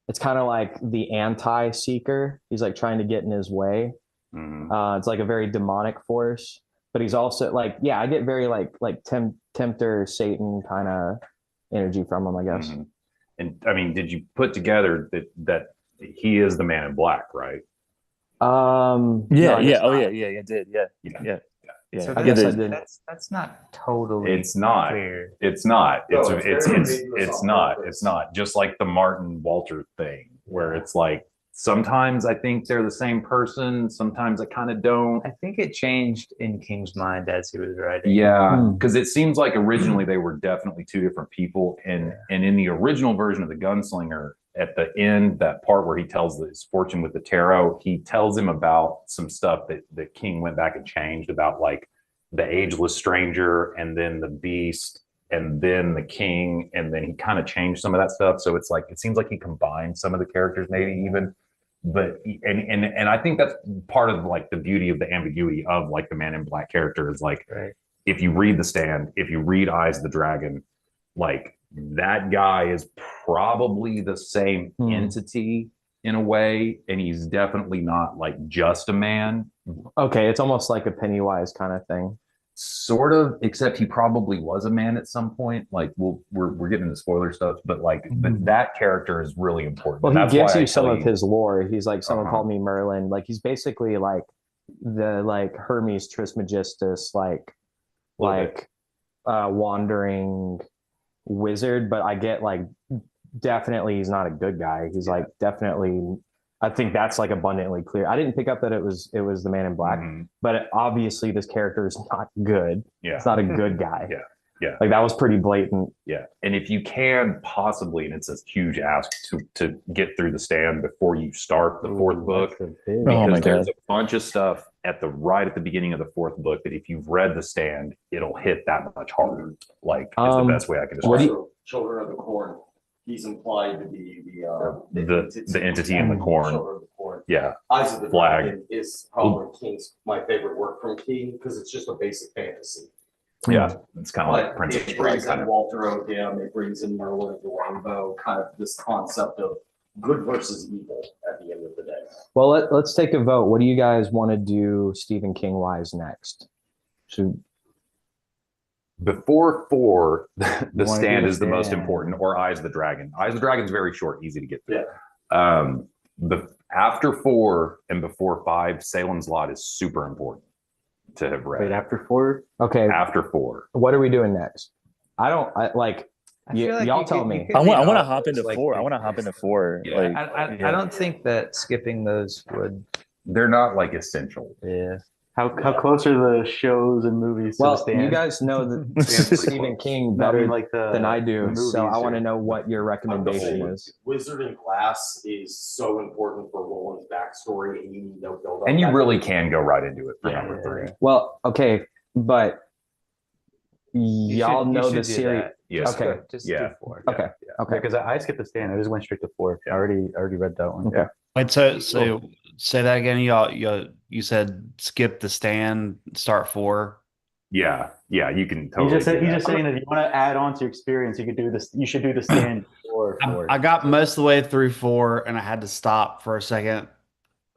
it's kind of like the anti-seeker. He's like trying to get in his way. It's like a very demonic force, but he's also like, yeah, I get very like tempter Satan kind of energy from him, I guess. And I mean, did you put together that he is the Man in Black, right? Yeah, no, yeah, oh yeah, I did, yeah. So I guess I that's, did. that's not totally It's not. clear. It's not. No, It's it's it's very it's ambiguous it's on not. purpose. It's not. Just like the Martin Walter thing, where it's like sometimes I think they're the same person, sometimes I kind of don't. I think it changed in King's mind as he was writing. Yeah, because it seems like originally they were definitely two different people, and in the original version of the Gunslinger, at the end, that part where he tells his fortune with the tarot, he tells him about some stuff that King went back and changed about, like the ageless stranger, and then the beast, and then the king, and then he kind of changed some of that stuff. So it's like it seems like he combined some of the characters, maybe even. But and I think that's part of like the beauty of the ambiguity of like the Man in Black character is like if you read The Stand, if you read Eyes of the Dragon, like that guy is probably the same entity in a way, and he's definitely not like just a man. Okay, it's almost like a Pennywise kind of thing. Sort of, except he probably was a man at some point. Like we're getting into spoiler stuff, but like but that character is really important. Well, And he that's gives why I you some tell of his lore. He's like, someone Uh-huh. called me Merlin. Like he's basically like the like Hermes Trismegistus, like Little bit. wandering wizard. But I get like definitely he's not a good guy. He's like definitely. I think that's like abundantly clear. I didn't pick up that it was the Man in Black, but obviously this character is not good. Yeah. It's not a good guy. Yeah. Like that was pretty blatant. Yeah. And if you can possibly, and it's a huge ask to get through The Stand before you start the fourth book, Oh because my there's God. a bunch of stuff at the beginning of the fourth book that if you've read The Stand, it'll hit that much harder. Like is the best way I can describe it. Also, Children of the Corn. He's implied to be The entity in the corn. Children of the Corn. Yeah. Eyes of the Flag. Dragon is probably King's my favorite work from King because it's just a basic fantasy. Yeah. It's kind of like But Princess it Bride brings kind in of. Walter O'Dim, it brings in Merlin of the Rainbow, kind of this concept of good versus evil at the end of the day. Well, let's take a vote. What do you guys want to do Stephen King wise next? Should Before 4, the wanna do Stand The is the most Stand. important, or Eyes of the Dragon. Eyes of the Dragon is very short, easy to get through. After 4 and before 5, Salem's Lot is super important to have read. Wait, after 4? okay, After 4. what are we doing next? I like I feel like y'all you tell could- me. you could I want read to all hop those, into like, 4. I want to hop into 4. Yeah. Like I don't think that skipping those would. They're not like essential. Yeah. How close are the shows and movies to Well, The Stand? you guys know that Stephen King No, I better mean, like than I do, the so I movies want to or- know what your recommendation is. Wizard and Glass is so important for Roland's backstory, and you need no build up. And you really can go right into it for Yeah. number 3. Well, okay, but y'all You know should the do series. that. Yes. Okay. Just Yeah. do 4. Okay. Okay. Because I skipped The Stand. I just went straight to 4. I already read that one. Okay. Wait, so say that again. You said skip The Stand, start 4. Yeah. You can He's totally. just do that. saying that if you want to add on to your experience, you could do this. You should do The Stand before 4. I got most of the way through 4 and I had to stop for a second.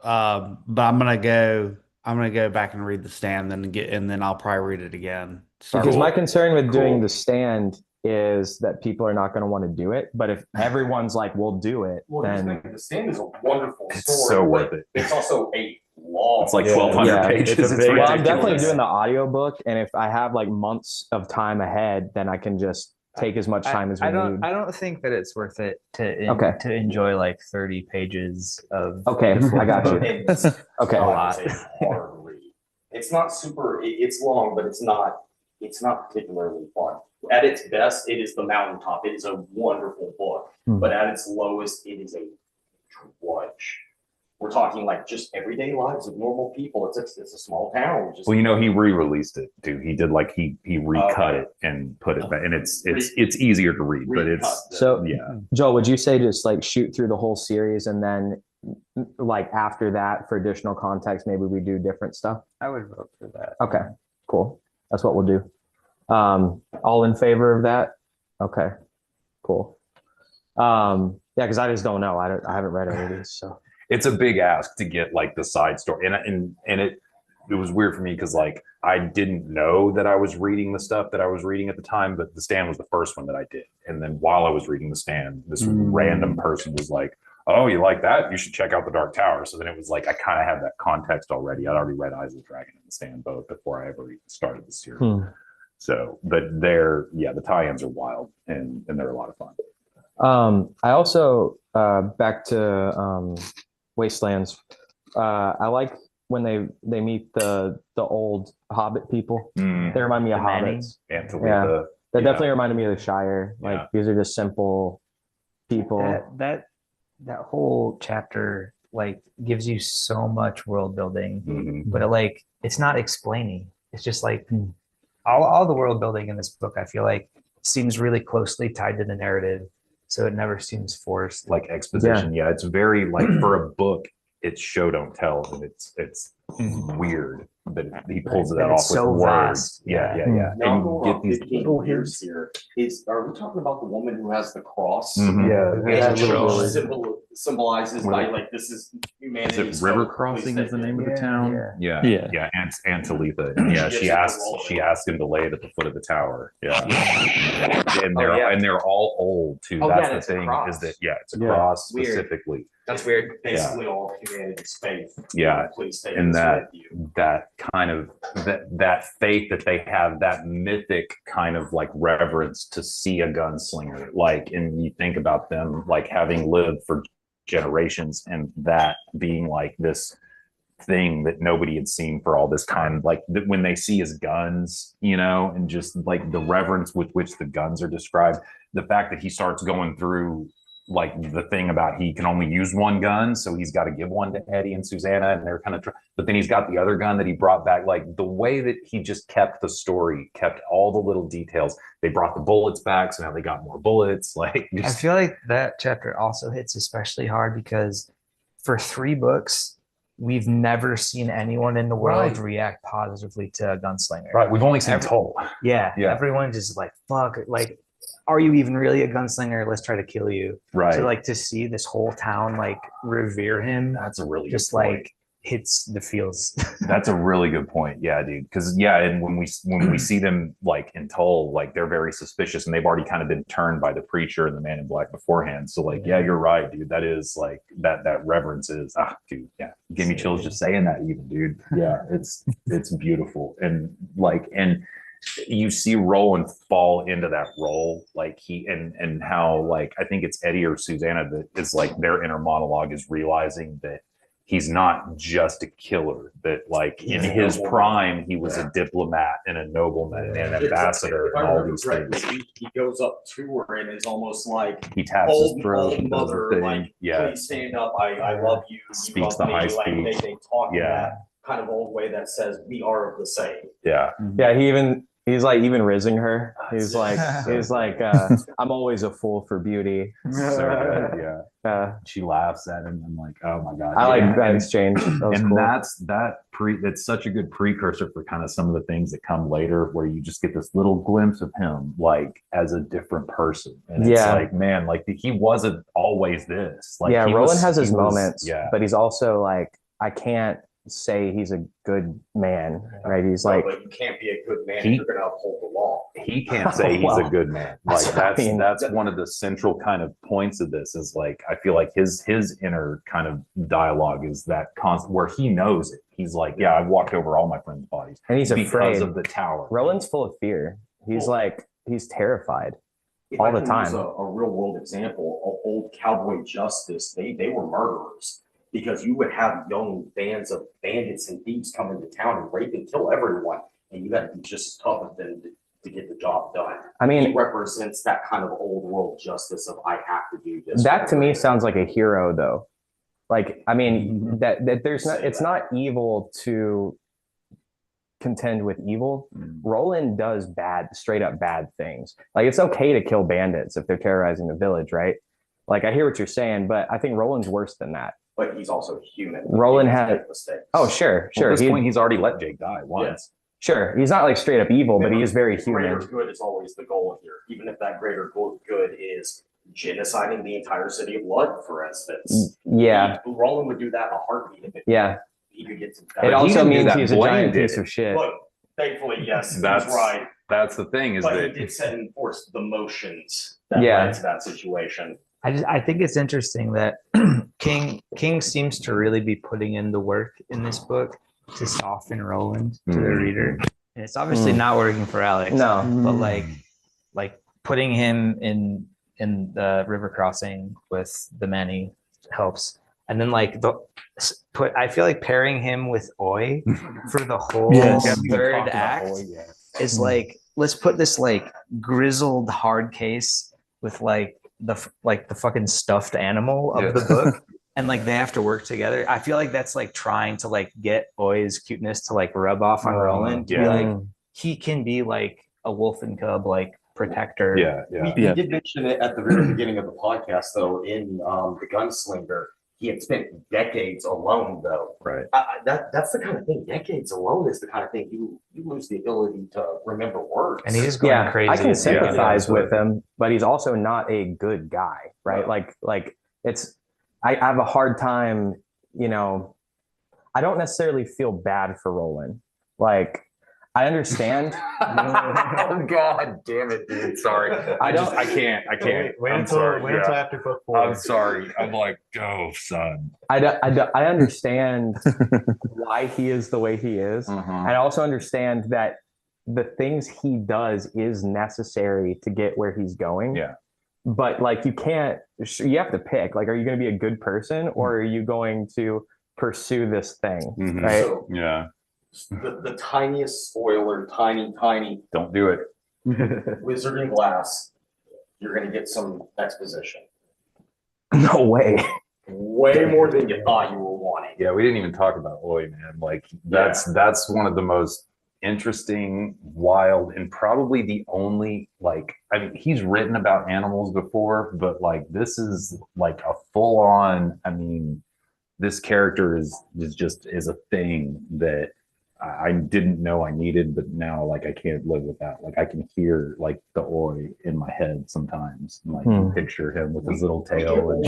But I'm gonna go back and read The Stand, and then I'll probably read it again. Start Because Cool. my concern with doing Cool. the stand is that people are not going to want to do it. But if everyone's like, "We'll do it," Well, here's the then thing, The Stand is a wonderful It's story. so but worth it. It's also a long. It's like Yeah. 1,200 Yeah. pages. It's a It's big- well, I'm definitely ridiculous. doing the audiobook, and if I have like months of time ahead, then I can just take as much time as we I don't. need. I don't think that it's worth it to Okay. to enjoy like 30 pages of. Okay, the full I got you. book. Okay. It's hard to read. It's not super. It's long, but it's not it's not particularly fun. At its best, it is the mountaintop. It is a wonderful book, but at its lowest, it is a drudge. We're talking like just everyday lives of normal people. It's a small town. Just, Well, he re-released it too. He did like he recut it and put it back, and it's easier to read, but it's So yeah. Joel, would you say just like shoot through the whole series and then like after that for additional context, maybe we do different stuff? I would vote for that. Okay, cool. That's what we'll do. All in favor of that? Okay, cool. Yeah, because I just don't know. I haven't read any of these, so It's a big ask to get like the side story, and it was weird for me because like I didn't know that I was reading the stuff that I was reading at the time, but The Stand was the first one that I did, and then while I was reading The Stand, this random person was like, "Oh, you like that? You should check out The Dark Tower." So then it was like I kind of had that context already. I'd already read Eyes of the Dragon and The Stand both before I ever even started the series. So, but the tie-ins are wild and they're a lot of fun. I also back to Wastelands. I like when they meet the old Hobbit people. They remind me of hobbits. Antalitha. That definitely reminded me of the Shire. Like these are just simple people. That whole chapter like gives you so much world building, but it's not explaining. It's just like all the world building in this book, I feel like seems really closely tied to the narrative. So it never seems forced. Like exposition. Yeah, it's very like for a book, it's show don't tell, and it's weird that he pulls it off with words. Vast. Yeah. Now And you get these little hints here. Are we talking about the woman who has the cross? Yeah, And little symbolizes by like this is humanity. Is it River Crossing is the name of the town? Yeah. Antalitha. And yeah, she asked him to lay it at the foot of the tower. Yeah. And they're all old too. That's the thing is that it's a cross specifically. That's weird. Basically all of humanity's faith. Yeah. Please stay And with you. that kind of that faith that they have, that mythic kind of like reverence to see a gunslinger, like, and you think about them like having lived for generations and that being like this thing that nobody had seen for all this time, like when they see his guns, and just like the reverence with which the guns are described, the fact that he starts going through like the thing about he can only use one gun, so he's got to give one to Eddie and Susanna, and they're kind of but then he's got the other gun that he brought back, like the way that he just kept the story, kept all the little details. They brought the bullets back, so now they got more bullets. Like I feel like that chapter also hits especially hard because for 3 books we've never seen anyone in the world react positively to a gunslinger. Right, we've only seen Toll. Yeah, everyone just like fuck it, like are you even really a gunslinger? Let's try to kill you. Right. So like to see this whole town like revere him, that's a really just good point. Like hits the feels. That's a really good point. Yeah, dude. Because and when we see them like in Toll, like they're very suspicious, and they've already kind of been turned by the preacher and the man in black beforehand. So like, you're right, dude. That is like that reverence is dude. Yeah, give me chills just saying that, even, dude. Yeah, it's beautiful, and you see Roland fall into that role, like he and how like I think it's Eddie or Susanna that is like their inner monologue is realizing that he's not just a killer, that like in his prime he was a diplomat and a nobleman and an ambassador and all these things. He goes up to her and is almost like he taps his throat and does mother, the thing. like, please stand up, I love you. Speaks the high speech. Like, they talk in that kind of old way that says we are of the same. Yeah. He's like even rizzing her. He's like I'm always a fool for beauty. So good, she laughs at him. I'm like, oh my god. I like that exchange. That was cool. That's such a good precursor for kind of some of the things that come later, where you just get this little glimpse of him like as a different person. And it's like, man, like he wasn't always this. Like Roland has his moments, but he's also like, I can't say he's a good man, right? He's like, but you can't be a good man if you're gonna uphold the law. He can't say he's a good man. Like that's one of the central kind of points of this is like, I feel like his inner kind of dialogue is that constant where he knows it. He's like, I've walked over all my friends' bodies, and he's afraid because of the tower. Roland's full of fear. He's like, he's terrified all the time. A real world example, old Cowboy Justice, they were murderers. Because you would have young bands of bandits and thieves come into town and rape and kill everyone. and you got to be just as tough as them to get the job done. I He mean, represents that kind of old world justice of I have to do this. that to me sounds like a hero, though. Like, I mean, that there's not, it's not evil to contend with evil. Roland does straight up bad things. Like, it's okay to kill bandits if they're terrorizing the village, right? Like, I hear what you're saying, but I think Roland's worse than that. But he's also human. Roland He had makes mistakes. Oh, sure. Well, at this point, he's already let Jake die once. Sure. He's not like straight up evil, but he is very Greater human. good is always the goal here, even if that greater good is genociding the entire city of Blood, for instance. Yeah. Roland would do that in a heartbeat if Yeah. he could get some. It he also didn't do means that. he's a Blaine giant did piece it. of shit. Look, thankfully, yes, That's he's right. That's the thing is But he that did set and force the motions that Yeah. led to that situation. I think it's interesting that King seems to really be putting in the work in this book to soften Roland to the reader, and it's obviously not working for Alex. No. but like putting him in the river crossing with the many helps, and then like I feel like pairing him with Oi for the whole Yes. third act is like, let's put this like grizzled hard case with like the fucking stuffed animal of the book, and like they have to work together. I feel like that's like trying to like get Oi's cuteness to like rub off on Roland. To be like, he can be like a wolf and cub like protector. We did mention it at the very beginning of the podcast, though. In the Gunslinger, he had spent decades alone, though. right. That's the kind of thing. Decades alone is the kind of thing you lose the ability to remember words. And he's going crazy. I can sympathize Yeah. with him, but he's also not a good guy, right? Like it's, I have a hard time, I don't necessarily feel bad for Roland. Like, I understand. Oh God damn it, dude. Sorry. I can't. Wait I'm until sorry. wait until after book 4. I'm sorry. I'm like, go, son. I understand why he is the way he is. I also understand that the things he does is necessary to get where he's going. Yeah. But like, you have to pick, like, are you going to be a good person or are you going to pursue this thing? Right. So, Yeah. the tiniest spoiler, tiny Don't do it. wizard in glass, you're going to get some exposition. No way. Way more than you thought you were wanting. Yeah, we didn't even talk about Oi, man. Like that's one of the most interesting, wild, and probably the only he's written about animals before, but like this is like a full on. I mean, this character is a thing that I didn't know I needed, but now like I can't live without. Like I can hear like the Oi in my head sometimes, and, like picture him with his little tail. And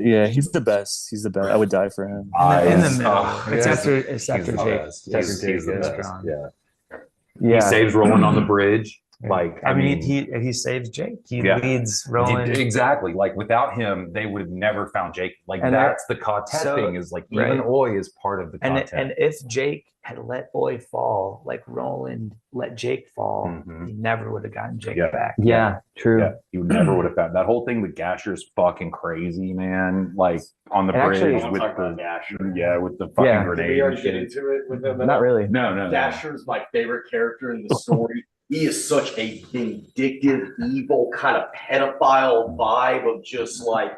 Yeah, he's the best. He's the best. I would die for him. In the middle. Oh, It's yeah. after He's Jake. the best. He's the is best. gone. Yeah. He saves Roland on the bridge. Like I mean, he saves Jake. He Yeah. leads Roland. Exactly. Like without him, they would have never found Jake. Like And that's the quartet thing. Is like even Oi is part of the quartet. And if Jake had let Oi fall, like Roland let Jake fall, he never would have gotten Jake back. Yeah, true. Yeah, you never would have found that whole thing with Gasher's fucking crazy, man. Like on the And bridge actually- Don't with talk the about Dasher. with the fucking Yeah. Did grenade. we and already get shit. into it with them? Not really. No. Dasher's my favorite character in the story. He is such a vindictive, evil kind of pedophile vibe of just like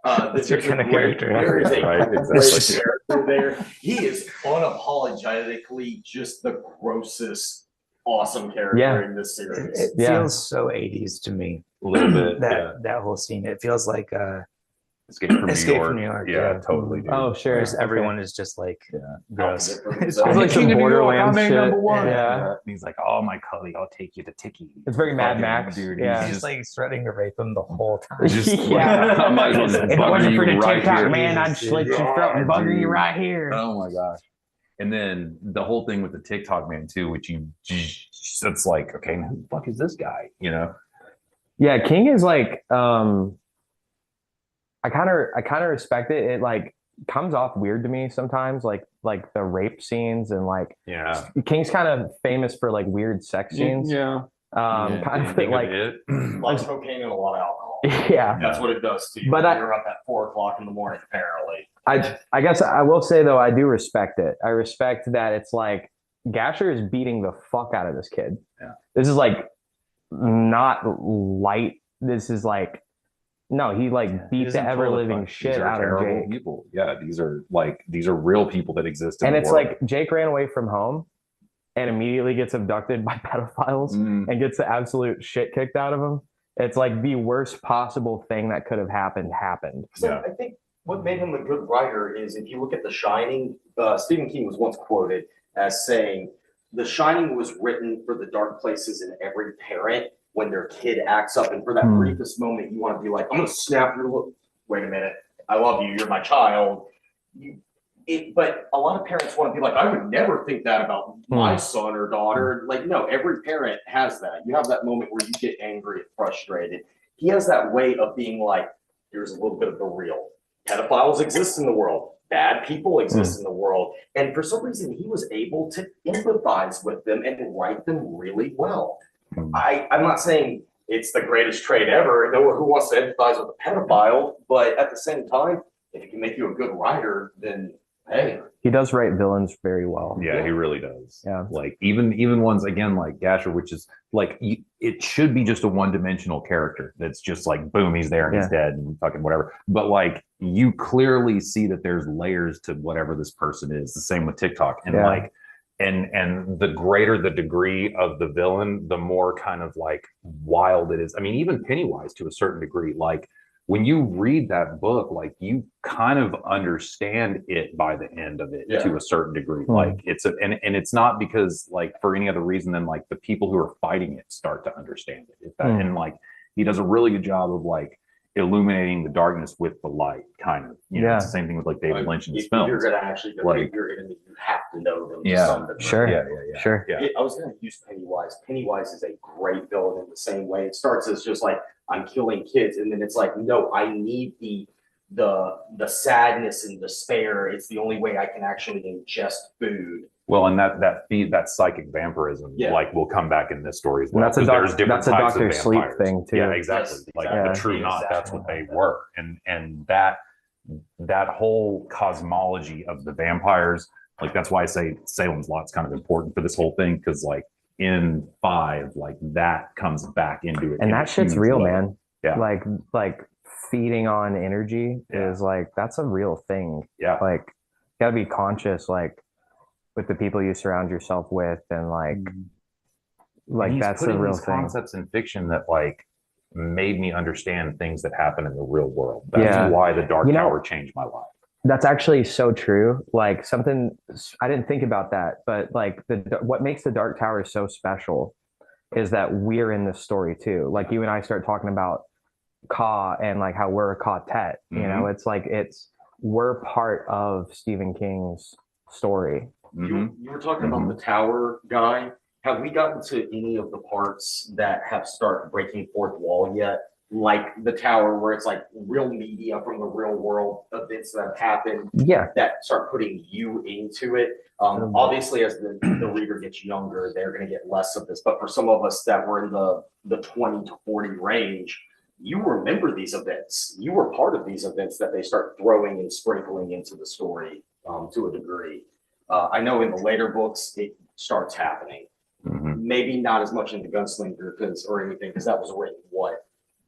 That's your kind of character. There is a Right, great exactly. character there. He is unapologetically just the grossest, awesome character in this series. It Yeah. feels so 80s to me. A little bit. That whole scene. It feels like Escape from Escape New York. from New York, Yeah, yeah. totally. Dude. Oh, sure. whereas everyone is just like gross. Opposite from It's himself. like some King of New York, Borderlands I'm shit. number one. Yeah. And he's like, "Oh my Cully, I'll take you to Tiki." It's very Mad Fucking Max. dude. Yeah. He's He's just like threatening to rape him the whole time. just Yeah. I might as well just If it bugger wasn't for you the right TikTok here. man, I'd slit your throat and bugger you right here. Oh my gosh. And then the whole thing with the TikTok man too, which it's like, okay, who the fuck is this guy? You know? Yeah, King is like, I kind of respect it. It like comes off weird to me sometimes, like the rape scenes and like Yeah. King's kind of famous for like weird sex scenes. Yeah. Kind of like it. A lot of cocaine and a lot of alcohol. yeah. That's what it does to you. But But you're up at 4:00 in the morning, apparently. I guess I will say though, I do respect it. I respect that it's like Gasher is beating the fuck out of this kid. Yeah. This is like not light. This is like, no, he like beat the ever living shit out of Jake. People. Yeah, these are real people that exist in And the it's world. like Jake ran away from home and immediately gets abducted by pedophiles and gets the absolute shit kicked out of him. It's like the worst possible thing that could have happened. So I think what made him a good writer is if you look at The Shining, Stephen King was once quoted as saying, The Shining was written for the dark places in every parent when their kid acts up. And for that briefest moment, you want to be like, I'm going to snap your look. Wait a minute. I love you. You're my child. But a lot of parents want to be like, I would never think that about my son or daughter. Like, no, every parent has that. You have that moment where you get angry and frustrated. He has that way of being like, here's a little bit of the real. Pedophiles exist in the world. Bad people exist in the world. And for some reason, he was able to empathize with them and write them really well. I'm not saying it's the greatest trait ever. No one who wants to empathize with a pedophile, but at the same time, if it can make you a good writer, then hey. He does write villains very well. Yeah, he really does. Yeah. Like even ones again like Gasher, which is like it should be just a one-dimensional character that's just like boom, he's there and he's dead and fucking whatever. But like you clearly see that there's layers to whatever this person is. The same with TikTok. And like and the greater the degree of the villain, the more kind of like wild it is. I mean, even Pennywise to a certain degree, like when you read that book, like you kind of understand it by the end of it to a certain degree. Like it's and it's not because like for any other reason than like the people who are fighting it start to understand it. And like he does a really good job of like illuminating the darkness with the light, kind of. You know, it's the same thing with like David Lynch in his films. If you're gonna actually defeat your enemy, you have to know them. Yeah. To some degree. Sure. I was gonna use Pennywise. Pennywise is a great villain in the same way. It starts as just like I'm killing kids, and then it's like, no, I need the sadness and despair. It's the only way I can actually ingest food. Well, and that psychic vampirism, like, will come back in this story as well. And that's a Dr. Sleep thing too. Yeah, exactly. Yes, like exactly. the true knot, that's what they were. And that whole cosmology of the vampires, like that's why I say Salem's Lot's kind of important for this whole thing, because like in 5, like that comes back into it. And that shit's real, man. Yeah. Like feeding on energy is like, that's a real thing. Yeah. Like you gotta be conscious, like with the people you surround yourself with, and like that's a real thing. Concepts in fiction that like made me understand things that happen in the real world. That's why the Dark Tower changed my life. That's actually so true. Like something I didn't think about that, but like what makes the Dark Tower so special is that we're in this story too. Like you and I start talking about Ka and like how we're a Ka-tet. You know, it's like we're part of Stephen King's story. You were talking about the tower guy. Have we gotten to any of the parts that have started breaking fourth wall yet? Like the tower, where it's like real media from the real world, events that have happened that start putting you into it. Obviously, as the reader gets younger, they're going to get less of this. But for some of us that were in the 20 to 40 range, you remember these events. You were part of these events that they start throwing and sprinkling into the story to a degree. I know in the later books, it starts happening. Maybe not as much in the Gunslinger or anything, because that was written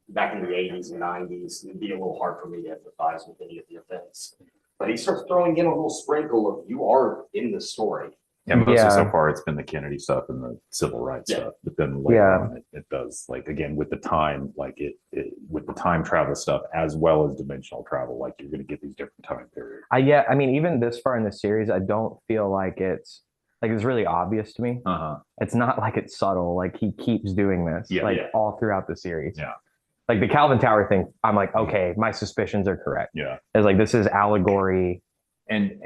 back in the 80s and 90s. It'd be a little hard for me to empathize with any of the events. But he starts throwing in a little sprinkle of you are in the story. Yeah, mostly so far it's been the Kennedy stuff and the civil rights stuff. But then later on it does, like again with the time, like it with the time travel stuff as well as dimensional travel, like you're gonna get these different time periods. I mean, even this far in the series, I don't feel like it's really obvious to me. It's not like it's subtle. Like he keeps doing this all throughout the series. Yeah. Like the Calvin Tower thing, I'm like, okay, my suspicions are correct. Yeah. It's like this is allegory. And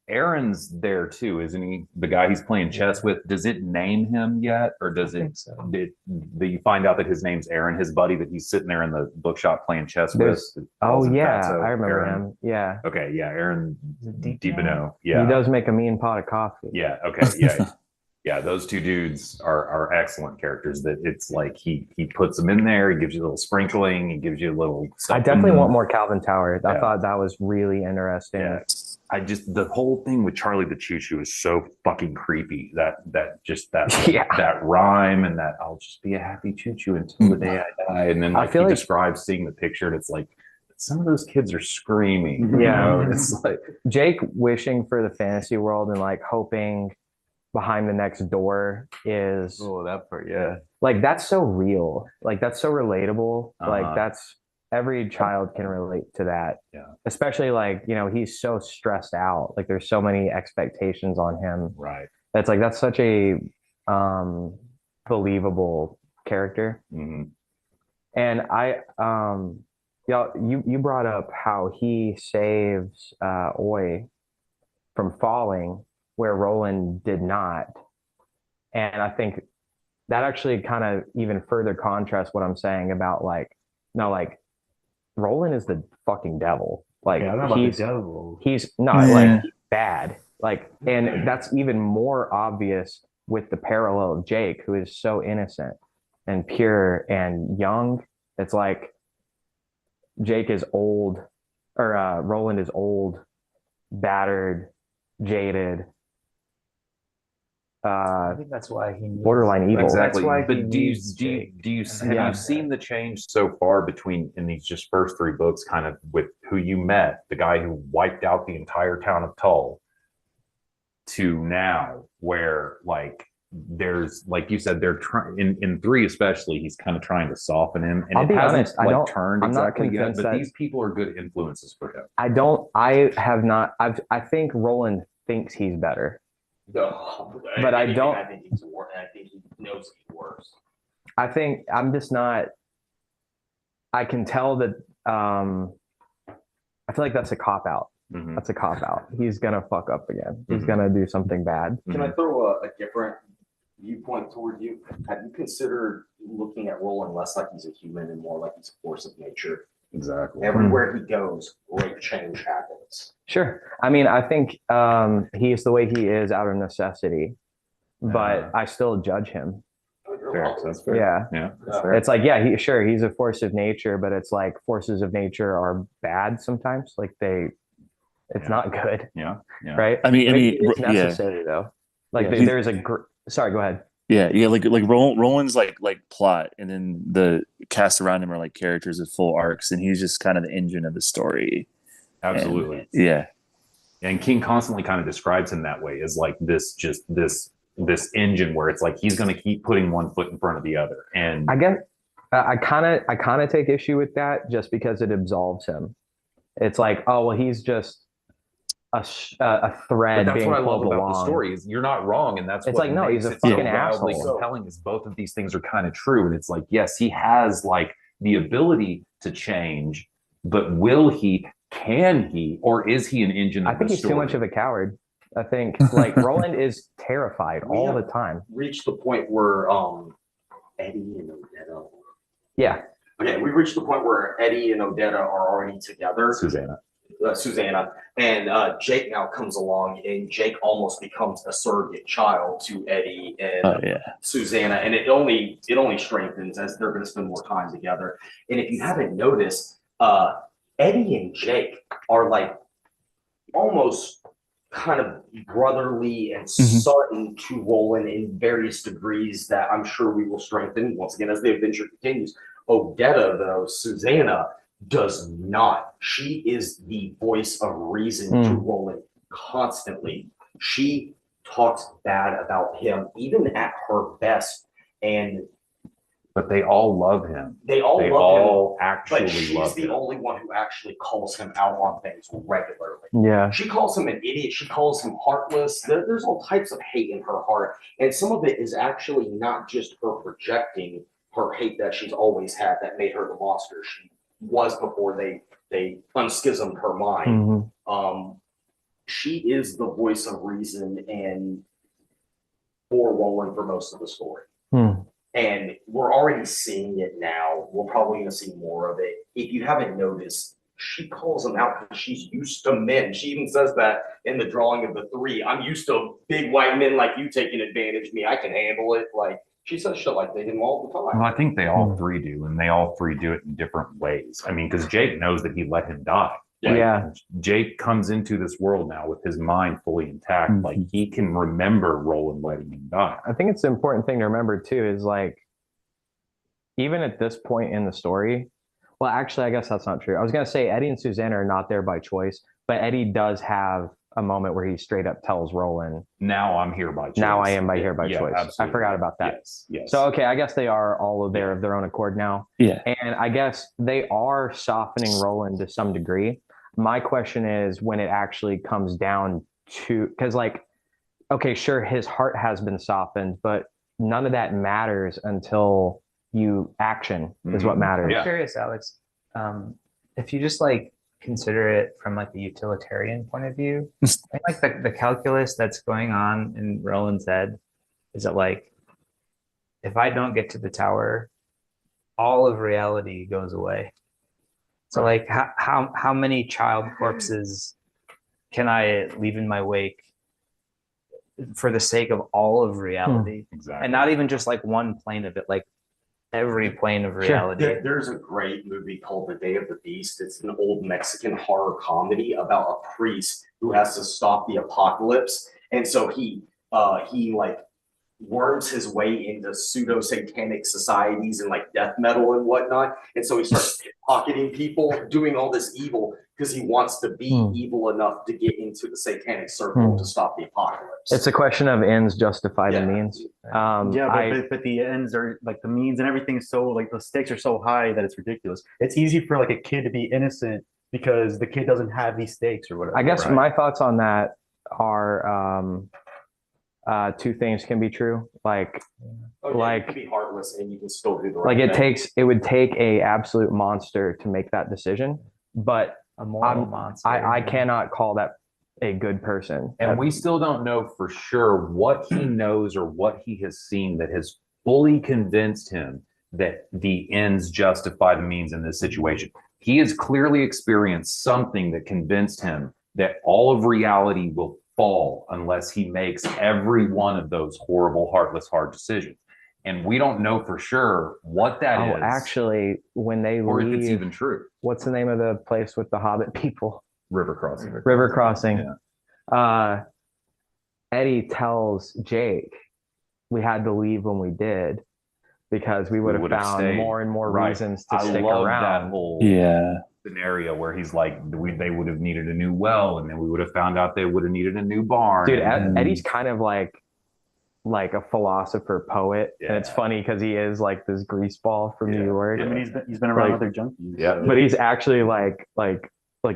Aaron's there too, isn't he? The guy he's playing chess with. Does it name him yet, or does it? Do you find out that his name's Aaron, his buddy that he's sitting there in the bookshop playing chess with? Oh yeah, I remember him. Yeah. Okay. Yeah, Aaron DiBenot. Yeah. He does make a mean pot of coffee. Yeah. Okay. Yeah. Yeah, those two dudes are excellent characters. That it's like he puts them in there. He gives you a little sprinkling. He gives you a little. I definitely want more Calvin Tower. I thought that was really interesting. Yeah. I just the whole thing with Charlie the Choo Choo is so fucking creepy. That Yeah. that rhyme and that I'll just be a happy choo choo until the day I die. And then I like feel he like- describes seeing the picture, and it's like some of those kids are screaming. You Yeah. know? It's like Jake wishing for the fantasy world and like hoping behind the next door is that part, yeah. like that's so real. Like that's so relatable. Like Uh-huh. that's every child can relate to that. Yeah. Especially like, you know, he's so stressed out. Like there's so many expectations on him. Right. That's like that's such a believable character. Mhm. And yeah, you brought up how he saves Oi from falling where Roland did not. And I think that actually kind of even further contrasts what I'm saying about like, no, like Roland is the fucking devil. Like Yeah, I don't know about the he's devil. he's not Yeah. like he's bad. Like, and that's even more obvious with the parallel of Jake, who is so innocent and pure and young. It's like Jake is old, or Roland is old, battered, jaded, I think that's why he needs, borderline evil. Exactly. That's why he But do you needs Jake. have Yeah. you seen the change so far between in these just first three books, kind of with who you met, the guy who wiped out the entire town of Tull, to now, where like there's like you said, they're trying in three especially, he's kind of trying to soften him, and I'll it be hasn't honest, I like don't- turned I'm not exactly yet. convinced But that- these people are good influences for him. I have not. I think Roland thinks he's better. No, But I If don't- anything, I think he's worse. I think he knows he's worse. I think I'm just not. I can tell that. I feel like that's a cop out. Mhm. That's a cop out. He's gonna fuck up again. He's Mhm. gonna do something bad. Can I throw a different viewpoint toward you? Have you considered looking at Roland less like he's a human and more like he's a force of nature? Exactly. Everywhere he goes, great change happens. Sure. I mean, I think he is the way he is out of necessity, but I still judge him. Fair. That's fair. Yeah. Yeah. That's Yeah. fair. It's like, yeah, he's a force of nature, but it's like forces of nature are bad sometimes. Like it's Yeah. not good, Yeah. Yeah. right? I mean, It's yeah. necessary though. Like Yeah. there's sorry, go ahead. Yeah, like Roland's like plot, and then the cast around him are like characters with full arcs, and he's just kind of the engine of the story. Absolutely. And, yeah, And King constantly kind of describes him that way, as like this engine where it's like he's going to keep putting one foot in front of the other. And I guess I kind of take issue with that just because it absolves him. It's like, oh well, he's just a but thread that's being what I love pulled about the along. story is you're not wrong, and that's It's what like, no, makes he's a it so fucking wildly asshole. compelling. Is both of these things are kind of true, and it's like yes, he has like the ability to change, but will he? Can he? Or is he an engine? I Of think the he's too story? much of a coward. I think like Roland is terrified all the time. Reached the point where Eddie and Odetta. Yeah. Okay, we reached the point where Eddie and Odetta are already together. Susanna. Susanna, and Jake now comes along, and Jake almost becomes a surrogate child to Eddie and oh yeah, Susanna, and it only strengthens as they're going to spend more time together. And if you haven't noticed, Eddie and Jake are like almost kind of brotherly and son to Roland in various degrees that I'm sure we will strengthen once again as the adventure continues. Odetta, though, Susanna, does not. She is the voice of reason to Roland constantly. She talks bad about him, even at her best. And But they all love him. they all They love him. all But actually she's love the him. only one who actually calls him out on things regularly. Yeah. She calls him an idiot. She calls him heartless. There's all types of hate in her heart. And some of it is actually not just her projecting her hate that she's always had that made her the monster she was before they unschismed her mind. Mhm. She is the voice of reason and for Roland for most of the story. And we're already seeing it now. We're probably going to see more of it. If you haven't noticed, she calls him out because she's used to men. She even says that in the drawing of the three. I'm used to big white men like you taking advantage of me. I can handle it. Like she says shit like they do all the time. Well, I think they all three do, and they all three do it in different ways. I mean, because Jake knows that he let him die. Yeah. Jake comes into this world now with his mind fully intact. Mhm. Like he can remember Roland letting him die. I think it's an important thing to remember too is like, even at this point in the story, well, actually, I guess that's not true. I was going to say Eddie and Susanna are not there by choice, but Eddie does have a moment where he straight up tells Roland, Now I'm here by choice. now I am by here by Yeah, choice. I absolutely. forgot about that. Yes. Yes. So, okay, I guess they are all there of their own accord now. Yeah. And I guess they are softening Roland to some degree. My question is when it actually comes down to, because like, okay, sure, his heart has been softened, but none of that matters until action is what Mhm. matters. Yeah. I'm curious, Alex, if you just like consider it from like the utilitarian point of view, I think like the calculus that's going on in Roland's head is that like if I don't get to the tower, all of reality goes away. So like how many child corpses can I leave in my wake for the sake of all of reality? Exactly. And not even just like one plane of it, like every plane of reality. There's a great movie called The Day of the Beast. It's an old Mexican horror comedy about a priest who has to stop the apocalypse. And so he like worms his way into pseudo satanic societies and like death metal and whatnot. And so he starts pocketing people, doing all this evil because he wants to be evil enough to get into the satanic circle to stop the apocalypse. It's a question of ends justify the Yeah. means. But the ends are like the means and everything is so like the stakes are so high that it's ridiculous. It's easy for like a kid to be innocent because the kid doesn't have these stakes or whatever. I guess right? my thoughts on that are two things can be true. Like you can be heartless and you can still do the right like thing. it would take a absolute monster to make that decision, but A moral monster. I cannot call that a good person. And we still don't know for sure what he knows or what he has seen that has fully convinced him that the ends justify the means in this situation. He has clearly experienced something that convinced him that all of reality will fall unless he makes every one of those horrible, heartless, hard decisions. And we don't know for sure what that is. Actually, when they or if it's leave, even true. what's the name of the place with the Hobbit people? River crossing. River Crossing. Yeah. Eddie tells Jake, we had to leave when we did because we would have would've found stayed. more and more Right. reasons to I stick love around. that whole Yeah. scenario where he's like, they would have needed a new well, and then we would have found out they would have needed a new barn. Dude, and Eddie's kind of like a philosopher poet, and it's Yeah. funny because he is like this greaseball from Yeah. New York, I mean, he's been around Like- other junkies. Yeah. but he's actually like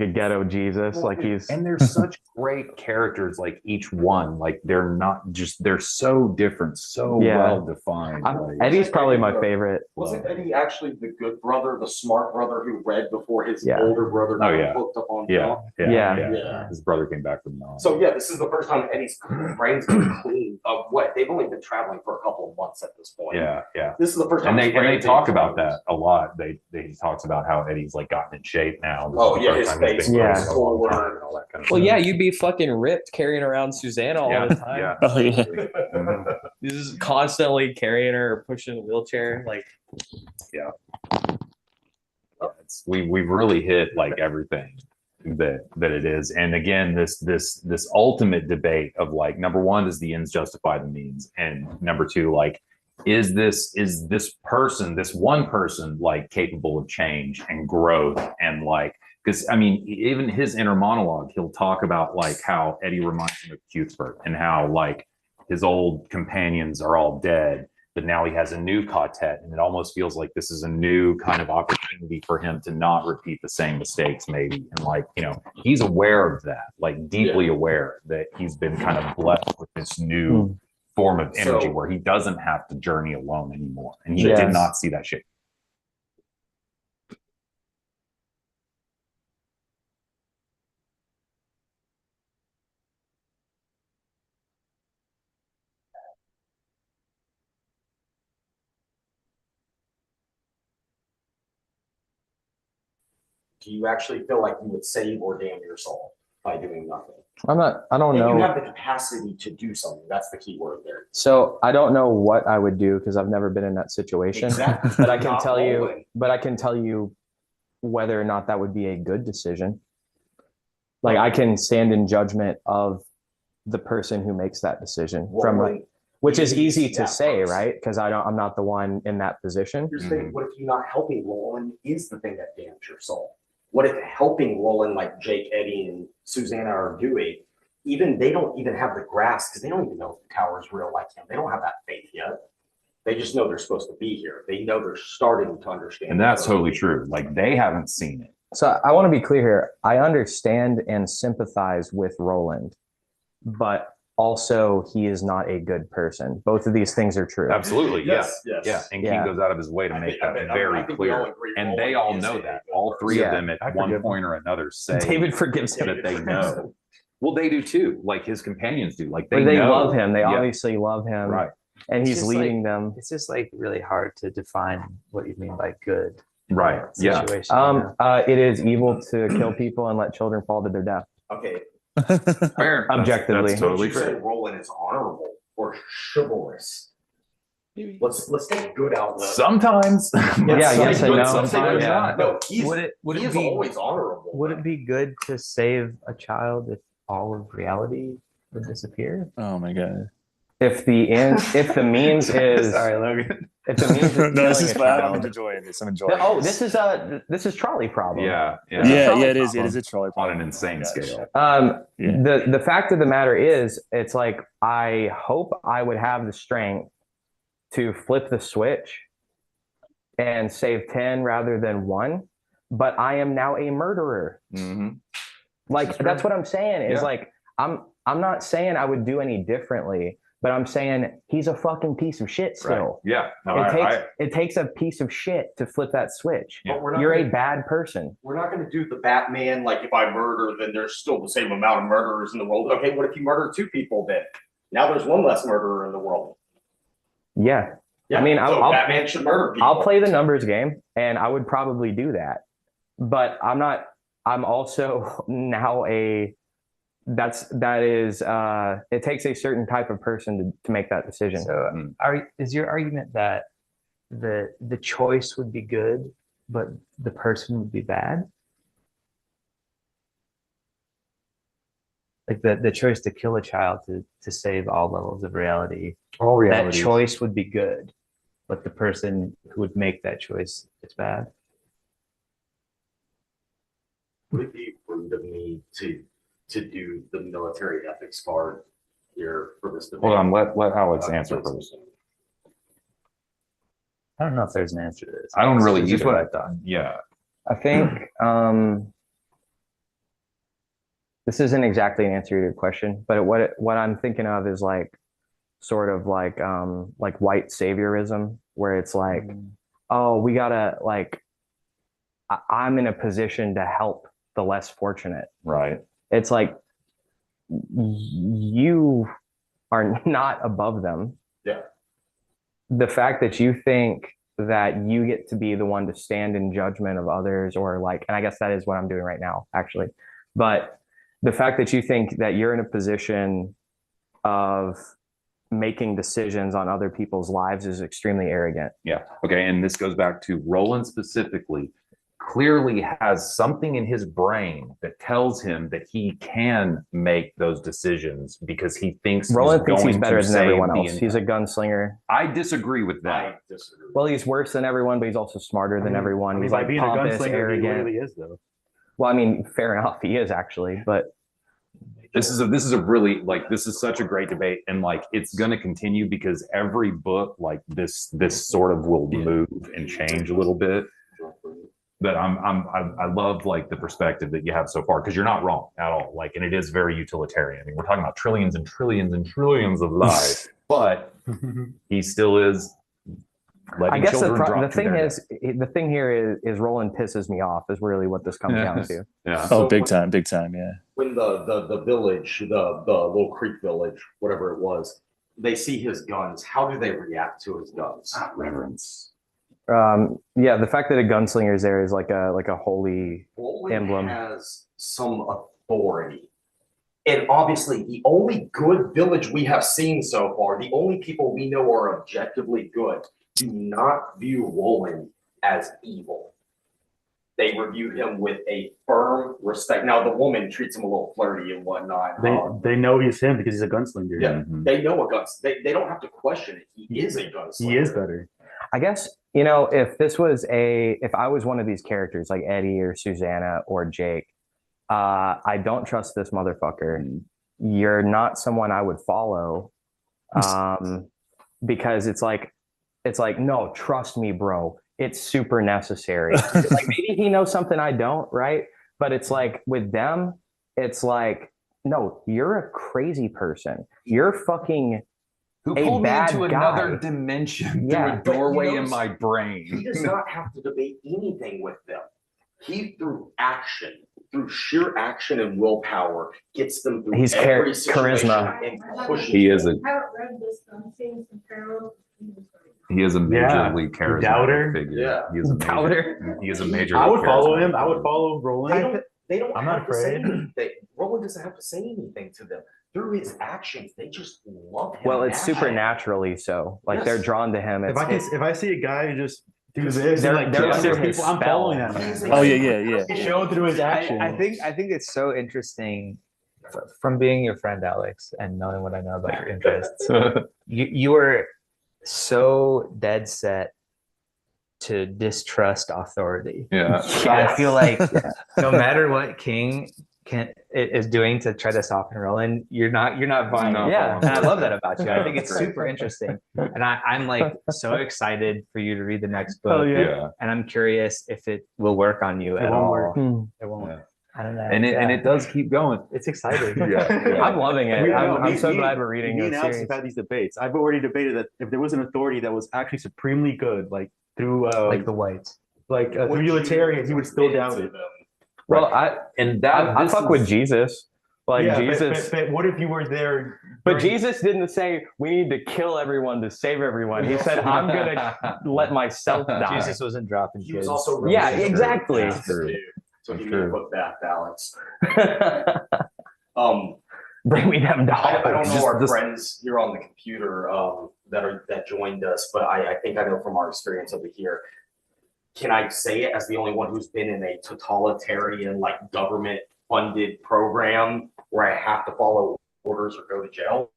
a ghetto Jesus. Well, Like he's and they're such great characters, like each one. Like they're not just they're so different, so Yeah. well defined. Eddie's probably my favorite. Wasn't Eddie actually the good brother, the smart brother who read before his Yeah. older brother Oh, got yeah. hooked up on Yeah, film? Yeah. His brother came back from the So yeah, this is the first time Eddie's brain's been clean of what they've only been traveling for a couple of months at this point. yeah. This is the first time. And his they brain's talk been about clean. that a lot. He talks about how Eddie's like gotten in shape now. This Oh, is the yeah, first his time he's face been Yeah. growing in a long time and all that kind of Well, stuff. yeah, you'd be fucking ripped carrying around Susanna all yeah, the time. yeah. Oh yeah. Mhm. This is constantly carrying her or pushing a wheelchair. Like, We've really hit like everything that it is. And again, this ultimate debate of like, number one, does the ends justify the means? And number two, like, is this person, this one person, like capable of change and growth? And like, because I mean, even his inner monologue, he'll talk about like how Eddie reminds him of Cuthbert and how like his old companions are all dead, but now he has a new quartet, and it almost feels like this is a new kind of opportunity for him to not repeat the same mistakes, maybe. And like, you know, he's aware of that, like deeply aware that he's been kind of blessed with this new form of energy So- where he doesn't have to journey alone anymore. And he Yes. did not see that shit. Do you actually feel like you would save or damn your soul by doing nothing? I don't And you know. have the capacity to do something. That's the key word there. So I don't know what I would do because I've never been in that situation. Exactly. But I can Not tell you, rolling. but I can tell you whether or not that would be a good decision. Like I can stand in judgment of the person who makes that decision from like, which is easy to say, right? Because I'm not the one in that position. You're saying, what if you're not helping Roland is the thing that damns your soul? What if helping Roland, like Jake, Eddie, and Susanna are doing, even they don't even have the grasp because they don't even know if the tower is real like him. They don't have that faith yet. They just know they're supposed to be here. They know they're starting to understand. And that's totally true. Like they haven't seen it. So I want to be clear here. I understand and sympathize with Roland, but also he is not a good person. Both of these things are true. Absolutely. Yes, Yeah. yes. Yeah. And Yeah. King goes out of his way to make that I very think we all clear. agree And Roland they all is know a that. good All three Yeah. of them at one point or another say David forgives him. that they know. Well, they do too. Like his companions do. Like They know. love him. They Yeah. obviously love him. Right. And It's he's just leading them. It's just like really hard to define what you mean by good. Right. Yeah. Situation, you know? It is evil to kill people and let children fall to their death. Okay. Fair. Objectively. That's totally Would you say fair. Roland is honorable or chivalrous? Let's take good out. Sometimes. Yeah, yes and no. Sometimes Yeah. not. No, Would he it is be always honorable. would it be good to save a child if all of reality would disappear? Oh my god. If the means is Sorry, Logan. if the means is No, this killing is a fine. I'm child. enjoying this. I'm enjoying Oh, this. this is trolley problem. Yeah. Yeah. Yeah, trolley yeah, it is. It problem. is a trolley On problem. an insane Gosh. scale. Yeah. The fact of the matter is, it's like I hope I would have the strength to flip the switch and save 10 rather than 1, but I am now a murderer. Mm-hmm. Like that's what I'm saying is Yeah. like I'm not saying I would do any differently, but I'm saying he's a fucking piece of shit Right. still. Yeah. No, It takes a piece of shit to flip that switch. Yeah. But we're not You're gonna, a bad person. we're not going to do the Batman. Like if I murder, then there's still the same amount of murderers in the world. Okay, what if you murder 2 people? Then now there's 1 less murderer in the world. Yeah. Yeah, I mean, so I'll Batman should murder people. I'll play the numbers game and I would probably do that. But I'm also now it takes a certain type of person to make that decision. So, is your argument that the choice would be good, but the person would be bad? Like the choice to kill a child to save all levels of reality. All That reality. choice would be good, but the person who would make that choice is bad. Would it be rude of me to do the military ethics part here for this debate? Hold on. Let Alex answer first. I don't know if there's an answer to this. I don't really It's use just what what I thought. Yeah. I think this isn't exactly an answer to your question, but what I'm thinking of is like sort of like white saviorism, where it's like, oh, we gotta like I'm in a position to help the less fortunate. Right. It's like you are not above them. Yeah. The fact that you think that you get to be the one to stand in judgment of others, or like, and I guess that is what I'm doing right now, actually. But the fact that you think that you're in a position of making decisions on other people's lives is extremely arrogant. Yeah. Okay. And this goes back to Roland specifically. Clearly has something in his brain that tells him that he can make those decisions because he thinks Roland thinks he's better than everyone else. He's He's a gunslinger. I disagree with that. I disagree. Well, he's worse than everyone, but he's also smarter than everyone. I mean, He's by like being pompous, a gunslinger, he arrogant. literally is though. Well, I mean, fair enough, he is actually, but This is a really like this is such a great debate, and like it's going to continue because every book like this sort of will move and change a little bit. But I love like the perspective that you have so far because you're not wrong at all. Like, and it is very utilitarian. I mean, we're talking about trillions and trillions and trillions of lives, but he still is. I guess the drop to thing their is, the thing here is Roland pisses me off is really what this comes down to. Yeah. Oh, So big time, yeah. When the village, the Little Creek village, whatever it was, they see his guns. How do they react to his guns? Reverence. Yeah, the fact that a gunslinger is there is like a holy Roland emblem. has some authority. And obviously, the only good village we have seen so far, the only people we know are objectively good, do not view Roland as evil. they review him with a firm respect. Now the woman treats him a little flirty and whatnot. They know he's him because he's a gunslinger. Yeah, they know a guns. They don't have to question it. He is a gunslinger. He is better. I guess, you know, if I was one of these characters like Eddie or Susanna or Jake, I don't trust this motherfucker. You're not someone I would follow, because it's like, no, trust me, bro. It's super necessary. Like maybe he knows something I don't, right? But it's like with them, it's like, no, you're a crazy person. You're fucking Who a pulled me bad into guy. another dimension Yeah. through a doorway But, you know, in my He brain. does not have to debate anything with them. He, through action, through sheer action and willpower, gets them through He's every situation charisma. and pushes He is a I haven't read this, but I'm seeing some parallels. he is a Yeah, majorly the doubter. charismatic figure. Yeah. He is a Doubter. He is a major. I would follow him. I would follow They Roland. don't, they don't I'm have not to say afraid. anything. Roland doesn't have to say anything to them. Through his actions, they just love him. Well, it's naturally. supernaturally so. Like Yes. they're drawn to him. If I see a guy who just do this and They're- like they're kill under other his people, I'm spell. following that man. Oh yeah. He's showing through his action. I think it's so interesting from being your friend, Alex, and knowing what I know about your interests. You were so dead set to distrust authority. Yeah. I feel like no matter what King is doing to try to soften Roland, you're not buying it. Yeah. And I love that about you. I think it's super interesting. And I'm like so excited for you to read the next book. Yeah. And I'm curious if it will work on you It at won't all. work. It won't. Yeah. I don't know. And it does keep going. It's exciting. Yeah. I'm loving it. We- I'm so me- glad we're reading Me a and Alex series. have had these debates. I've already debated that if there was an authority that was actually supremely good, like through Like the whites. through utilitarians, he would still doubt it. Well, And that I this fuck is- with Jesus. Like Yeah, Jesus. but what if you were there? But during- Jesus didn't say we need to kill everyone to save everyone. He said, I'm gonna let myself die. Jesus wasn't dropping He was kids. also Yeah, really exactly. That's true. So he True. can put back Alex. Bring me them I don't dollars. know our friends here on the computer that joined us, but I think I know from our experience over here. Can I say it as the only one who's been in a totalitarian, like government funded program where I have to follow orders or go to jail?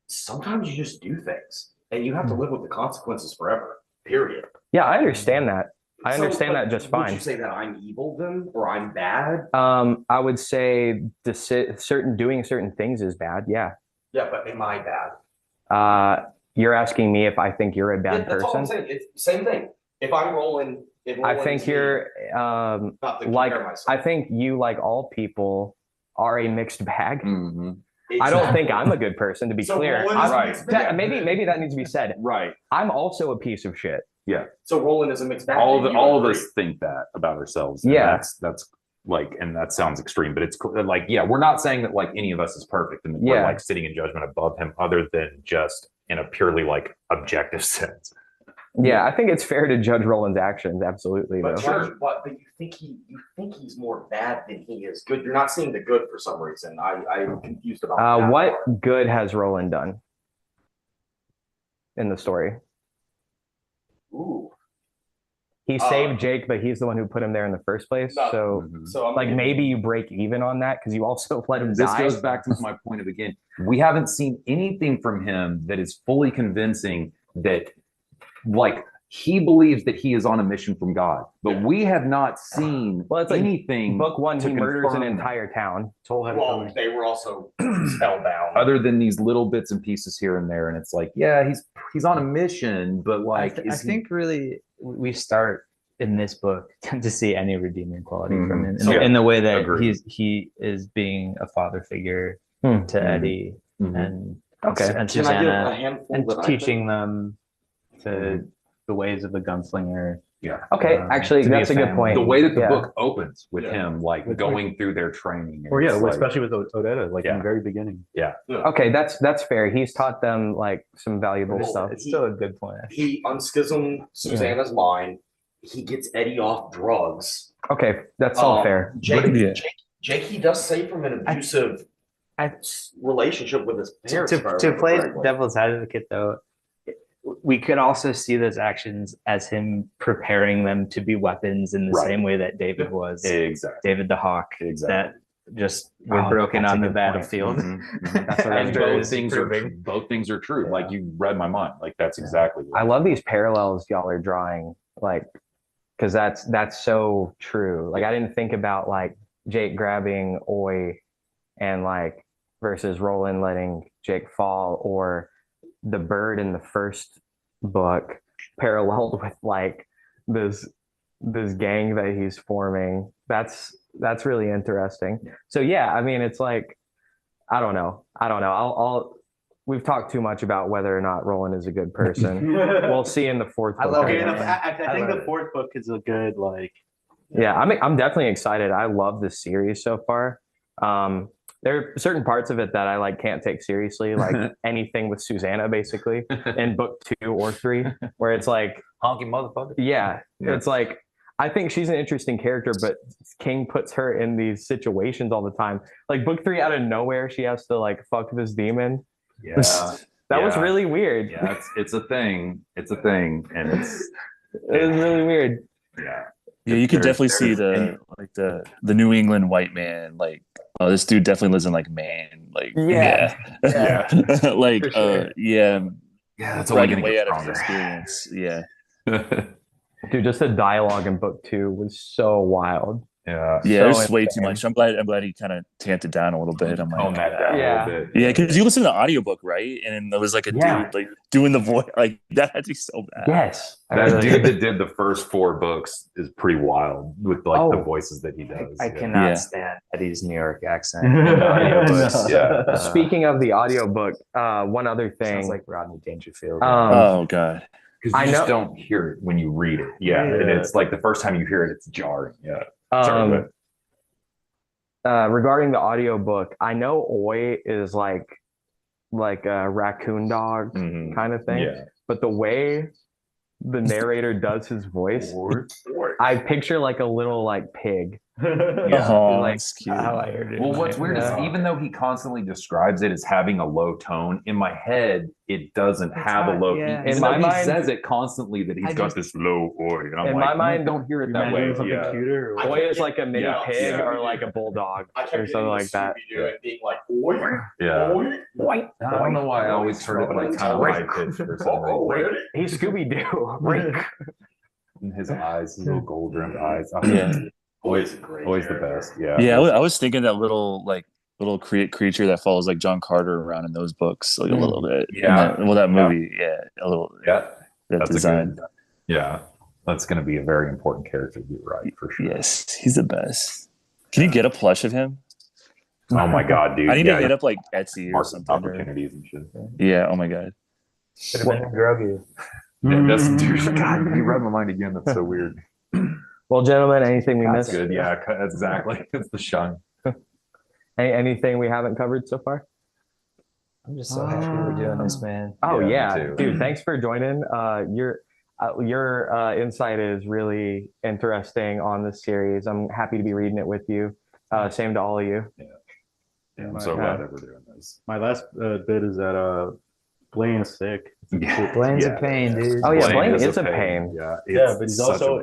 Sometimes you just do things and you have to live with the consequences forever, period. Yeah, I understand that. I So, understand but that just Would fine. you say that I'm evil then, or I'm bad? I would say doing certain things is bad. Yeah. Yeah, but am I bad? You're asking me if I think you're a Yeah, bad that's all I'm person. saying. It's same thing. If I'm rolling, I think you're not to like compare myself. I think you, like all people, are a mixed bag. Mhm. I don't think I'm a good person, to be So clear. Roland is a I'm- mixed bag. maybe that needs to be said. Right. I'm also a piece of shit. So Roland is a mixed bag. All Do of you all of agree? us think that about ourselves. And Yeah. that's like, and that sounds extreme, but it's like, yeah, we're not saying that like any of us is perfect and that we're Yeah. like sitting in judgment above him, other than just in a purely like objective sense. Yeah, I think it's fair to judge Roland's actions. Absolutely, But, though. but you think he's more bad than he is good. You're not seeing the good for some reason. I'm confused about that. What part. good has Roland done in the story? Ooh. He saved Jake, but he's the one who put him there in the first place. No. So, Mhm. So I'm like, maybe you break even on that because you also let him This die. goes back to my point of again, we haven't seen anything from him that is fully convincing that like he believes that he is on a mission from God, but we have not seen Well, it's like anything Book one, to he murders an confirm that. entire town. Well, they were also spellbound. other than these little bits and pieces here and there. And it's like, yeah, he's on a mission, but like, I is he- think really we start in this book to see any redeeming quality from him Yeah. in the way that Agreed. he is being a father figure Hmm. to Eddie Mhm. and Okay. and Can I give a Susanna handful and that I teaching them to the ways of the gunslinger. Okay, Um, actually, to be that's a a good fan. point. the way that the Yeah. book opens with Yeah. him like With- going through their training. Or yeah, it's like- especially with Odetta, like in Yeah. the very beginning. Okay, that's fair. He's taught them like some valuable Well, stuff. It's still a good point. He unschisms Susanna's mind. He gets Eddie off drugs. Okay, that's all fair. Jake, Yeah. Jake, he does save from an abusive relationship with his parents. if I To remember play correctly. devil's advocate though, we could also see those actions as him preparing them to be weapons in the Right. same way that David was. Exactly. David the Hawk. Exactly. That just were Oh, broken that's a on the good point. battlefield. That's a really And good both Is things are proving. both things are true. Yeah. Like you read my mind. Like that's exactly I what love these parallels y'all are drawing, like, because that's so true. Like, I didn't think about like Jake grabbing Oi and like versus Roland letting Jake fall, or the bird in the first book paralleled with like this gang that he's forming. That's really interesting. So yeah, I mean, it's like I don't know. I'll we've talked too much about whether or not Roland is a good person. We'll see in the fourth book. I love Okay, it. I think love the it. fourth book is a good like. Yeah, I'm definitely excited. I love this series so far. There are certain parts of it that I like can't take seriously, like anything with Susanna, basically, in book 2 or 3, where it's like, Honky motherfucker. yeah, it's like I think she's an interesting character, but King puts her in these situations all the time. Like book 3, out of nowhere, she has to like fuck this demon. Yeah. That was Yeah. really weird. Yeah, it's a thing. It's a thing. And it's It was really weird. yeah. Yeah, you could There's- definitely see there's- the New England white man, like, oh, this dude definitely lives in like Maine, like Yeah. yeah, like For sure. yeah, Yeah, that's only bragging gonna way get out of his stronger. experience. Yeah, Dude, just the dialogue in book 2 was so wild. Yeah. yeah, So there's way too insane. much. I'm glad he kind of tamped it down a little bit. I'm Tone like, that down Yeah. a little bit. yeah, because you listen to the audiobook, right? And there was like a Yeah. dude like doing the voice, like that had to be so bad. Yes. That dude that did the first 4 books is pretty wild with like the Oh. voices that he does. I Yeah. cannot Yeah. stand Eddie's New York accent. in the audiobooks. Yeah. Speaking of the audiobook, one other thing. Sounds like Rodney Dangerfield. Oh god. Because I you just know- don't hear it when you read it. Yeah. Yeah. And it's like the first time you hear it, it's jarring. Yeah. Um, regarding the audiobook, I know Oi is like a raccoon dog Mhm. kind of thing, Yeah. but the way the narrator does his voice, I picture like a little like pig. Yeah. Oh, like, that's cute. How I heard it. Well, what's weird is Yeah. even though he constantly describes it as having a low tone, in my head it doesn't have a not- low. yeah. Even In though my he mind- says it constantly that he's I got just- this low oi, and I'm In like, my mind, don't hear it that way. Imagine Yeah. computer. Oi is like a mini Yeah. pig Yeah. or like a bulldog I or kept something like that. Doing being like, oi, Yeah. oi, I don't know why I always heard it like kind of high pitched for some reason. He's Scooby Doo. And his eyes, his little gold rimmed eyes. Yeah. Always the best. Yeah. Yeah, I was thinking that little creature that follows like John Carter around in those books, like a little bit. Yeah. That movie, yeah, a little. Yeah. That That's design. a good. Yeah. That's going to be a very important character. You're right, for sure. Yes, he's the best. Can you get a plush of him? Oh my God, dude. I need yeah, to hit up like Etsy or market something. opportunities and shit. Yeah. Oh my god. Should have been Grogu. Yeah, that's dude. God, you read my mind again. That's so weird. Well, gentlemen, anything we That's missed? good. Yeah, that's exactly. It's the shun. Anything we haven't covered so far? I'm just so happy we're doing this, man. Oh Yeah, me yeah, too. dude! Thanks for joining. Your insight is really interesting on this series. I'm happy to be reading it with you. Same to all of you. Yeah, I'm so glad that we're doing this. My last bit is that Blaine is sick. Yeah. Blane's Yeah. a pain, dude. Oh yeah, Blaine Blaine is is a a pain. pain. Yeah, Yeah, but he's such also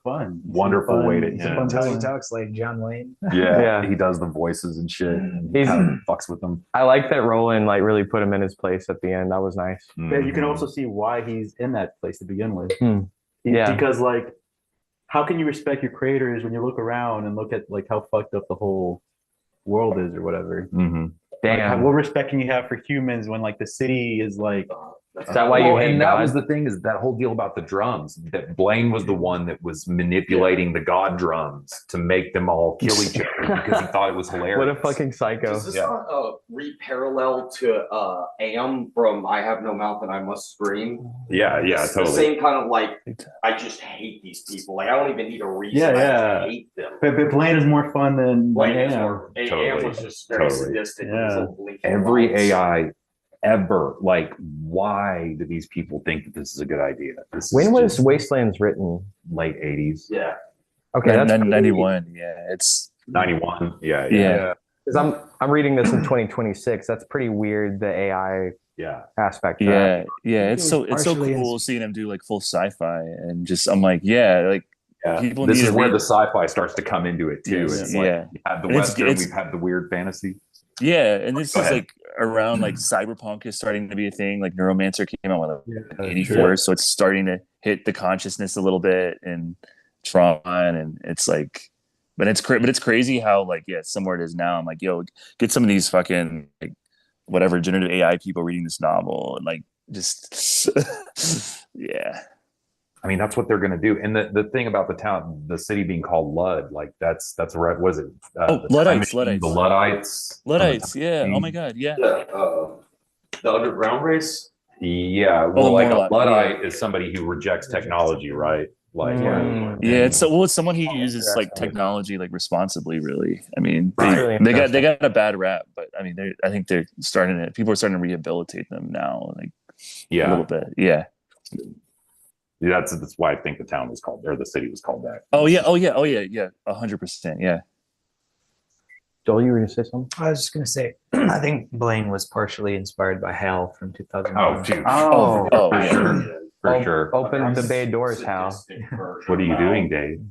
fun. He's wonderful way to he's a end. fun That's how he villain. talks like John Wayne. yeah, Yeah. he does the voices and shit. And He's- kind of fucks with them. I like that Roland like really put him in his place at the end. That was nice. Yeah, you can Mhm. also see why he's in that place to begin with. Hmm. Yeah. Because like, how can you respect your creators when you look around and look at like how fucked up the whole world is or whatever? Mhm. Like, Damn. what respect can you have for humans when like the city is like? Is that why you Well, hate and that God? was the thing, is that whole deal about the drums, that Blaine was the one that was manipulating the god drums to make them all kill each other because he thought it was hilarious. What a fucking psycho. Does this Yeah. not read parallel to Am from I Have No Mouth and I Must Scream? Yeah, It's the same kind of like, I just hate these people. Like, I don't even need a reason. Yeah, I yeah. just hate them. But Blaine is more fun than Blaine is Am. more, Am Totally, was just very totally. sadistic. Yeah. With his little blinking Every lights. AI ever, like, why do these people think that this is a good idea? This When is was just Wastelands written? late 80s, Yeah. Okay, that's 91. Yeah, it's 91. Yeah, Yeah. Because I'm reading this in 2026. That's pretty weird. The AI Yeah. aspect. Yeah, yeah. It It's was so partially cool seeing him do like full sci-fi and just I'm like, yeah, like Yeah. people This need is to where read. the sci-fi starts to come into it too. Yes, It's yeah. like you had the And Western, it's we've had the weird fantasy. yeah, and this Go is ahead. like around like cyberpunk is starting to be a thing. Like Neuromancer came out with Yeah, like 84, so it's starting to hit the consciousness a little bit and trauma, and it's like, but it's crazy how like somewhere it is now. I'm like, yo, get some of these fucking like whatever generative AI people reading this novel and like just yeah. I mean, that's what they're going to do. And the thing about the city being called Lud, like that's right. Was it? Oh, The Luddites, Time Machine, Luddites. the Luddites. Luddites, from the yeah. Time Oh my Machine. god, yeah. The underground race. Yeah. Oh, Well, the like a Morlock, Luddite is somebody who rejects technology, right? Like, Yeah, it's someone who Oh, uses like interesting. technology like responsibly. Really, I mean, That's they, really they got a bad rap, but I mean, I think they're starting to. People are starting to rehabilitate them now, like a yeah, little bit. Yeah. that's why I think the town was called, or the city was called that. Oh yeah. Oh yeah. Oh yeah. Yeah. 100%. Yeah. Joel, you were gonna say something? I was just gonna say, I think Blaine was partially inspired by Hal from 2001. Oh, dude. Oh, Oh For yeah. sure. For sure. Open the bay doors, Hal. What are you doing, Dave?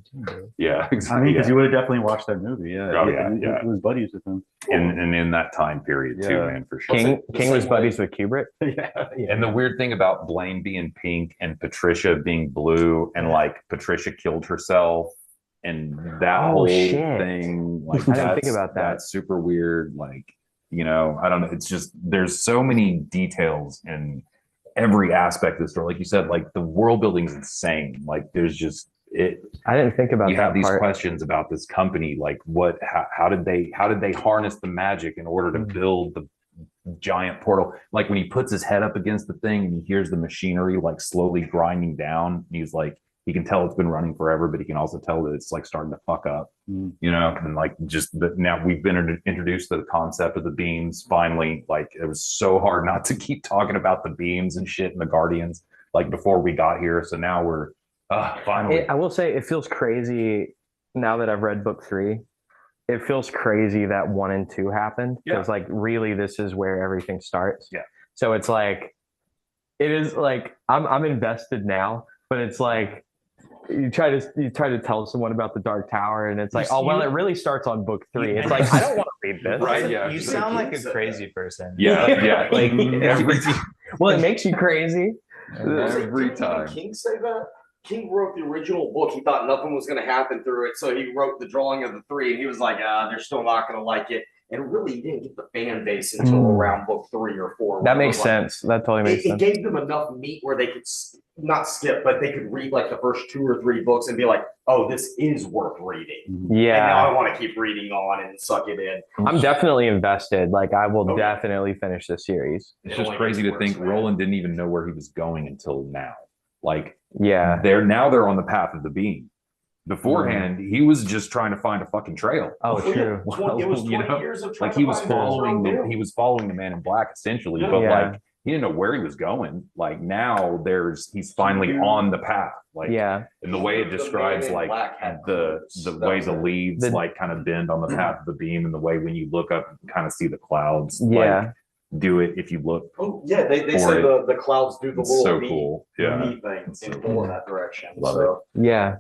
Yeah, I exactly. mean, because you would have definitely watched that movie. Yeah. Oh, yeah, yeah. He was buddies with him. And in that time period too, Yeah. man, for sure. King was buddies with Kubrick. Yeah. And the weird thing about Blaine being pink and Patricia being blue, and like Patricia killed herself, and that Oh, whole shit. thing, like I didn't think that's- about that. That's super weird. Like, you know, I don't know. It's just there's so many details in every aspect of the story. Like you said, like the world building is insane. Like there's just it. I didn't think about You that have these part. questions about this company, like what, how did they harness the magic in order to build the giant portal? Like when he puts his head up against the thing and he hears the machinery like slowly grinding down, and he's like, he can tell it's been running forever, but he can also tell that it's like starting to fuck up, you know. And like just now we've been introduced to the concept of the beams finally. Like it was so hard not to keep talking about the beams and shit and the Guardians like before we got here. So now we're finally. I will say it feels crazy now that I've read book 3. It feels crazy that 1 and 2 happened because like really this is where everything starts. Yeah. So it's like it is like I'm invested now, but it's like you try to tell someone about the Dark Tower and it's like, oh well, it really starts on book 3. It's like I don't want to read this. Right, yeah. You sound like a crazy person. Yeah. Like every Well, it makes you crazy. every time. King say that? King wrote the original book. He thought nothing was going to happen through it, so he wrote the drawing of the 3, and he was like, they're still not going to like it. And really, he didn't get the fan base until around book 3 or 4. That makes sense. That totally makes It sense. gave them enough meat where they could not skip, but they could read like the first 2 or 3 books and be like, "Oh, this is worth reading." And now Yeah, I want to keep reading on and suck it in. I'm definitely invested. Like I will Okay. definitely finish this series. It's just crazy to think Roland didn't even know where he was going until now. Like Yeah. they're on the path of the beam. Beforehand, he was just trying to find a fucking trail. Oh, true. It was 20 You know, years of trying Like to he was find that following trail. he was following the Man in Black essentially, but Yeah. like he didn't know where he was going. Like now he's finally on the path. Like Yeah. and the way it The describes Man in like Black had the clothes. the That way was the it. leaves The- like kind of bend on the path of the beam, and the way when you look up you kind of see the clouds Yeah. like do it if you look. Oh, yeah, they For say it. the clouds do the It's little so V, cool. Yeah. V things and pull in that direction. Love so, Yeah.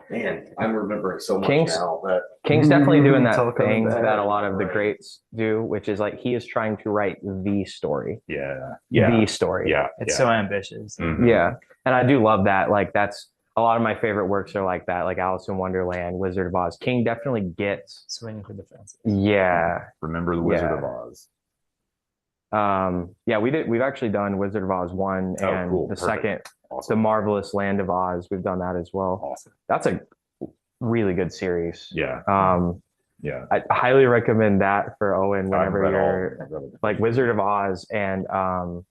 man, I'm remembering so much King's- now that King's definitely doing that Talk thing about that a lot of the greats do, which is like he is trying to write the story. Yeah. The story. Yeah. it's so ambitious. Mhm. Yeah. And I do love that. Like that's a lot of my favorite works are like that, like Alice in Wonderland, Wizard of Oz. King definitely gets Swinging for the fences. yeah. Remember the Wizard Yeah. of Oz. Yeah, we've actually done Wizard of Oz 1 Oh, and cool. the Perfect. second, The Awesome. Marvelous Land of Oz. We've done that as well. Awesome. That's a really good series. Yeah. Yeah. I highly recommend that for Owen whenever I've read all- you're I've read it. like Wizard of Oz, and I'm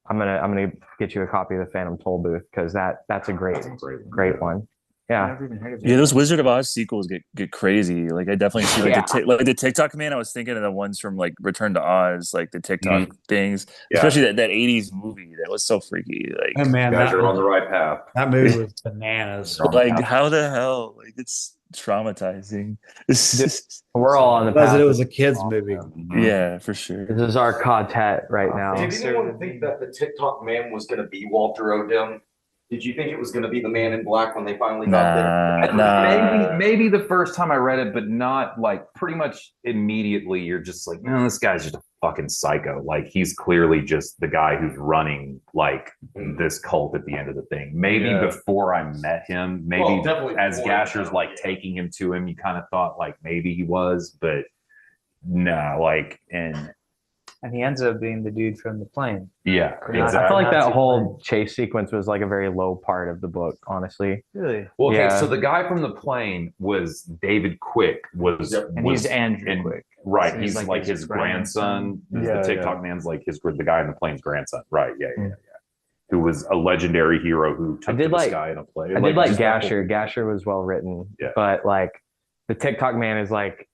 gonna get you a copy of the Phantom Toll Booth because that's a great Great. great one. Yeah. Never even heard of Yeah, it. those Wizard of Oz sequels get crazy. Like I definitely see like the TikTok man. I was thinking of the ones from like Return to Oz, like the TikTok things, Yeah. especially that '80s movie that was so freaky. Like, Oh man, You guys that, are on the right path. that movie was bananas. like how the hell? Like it's traumatizing. We're all on the Because path. it was a kids movie. Yeah, for sure. This is our content right now. Did anyone think that the TikTok man was going to be Walter Odom? Did you think it was going to be the Man in Black when they finally got there? Maybe the first time I read it, but not like pretty much immediately. You're just like, no, this guy's just a fucking psycho. Like he's clearly just the guy who's running like this cult at the end of the thing. Maybe before I met him, maybe as Gasher's like taking him to him, you kind of thought like maybe he was, but no, like And he ends up being the dude from the plane. yeah, Yeah, exactly. I feel like that Nazi whole chase sequence was like a very low part of the book, honestly. Really? Well, okay, Yeah. so the guy from the plane was David Quick. And he's Andrew and- Quick. Right, So he's like his grandson. Yeah, The TikTok man's like the guy in the plane's grandson. Right, yeah. Who was a legendary hero who took to the sky in a plane. I did like just that Gasher. Gasher was well written, Yeah. but like the TikTok man is like,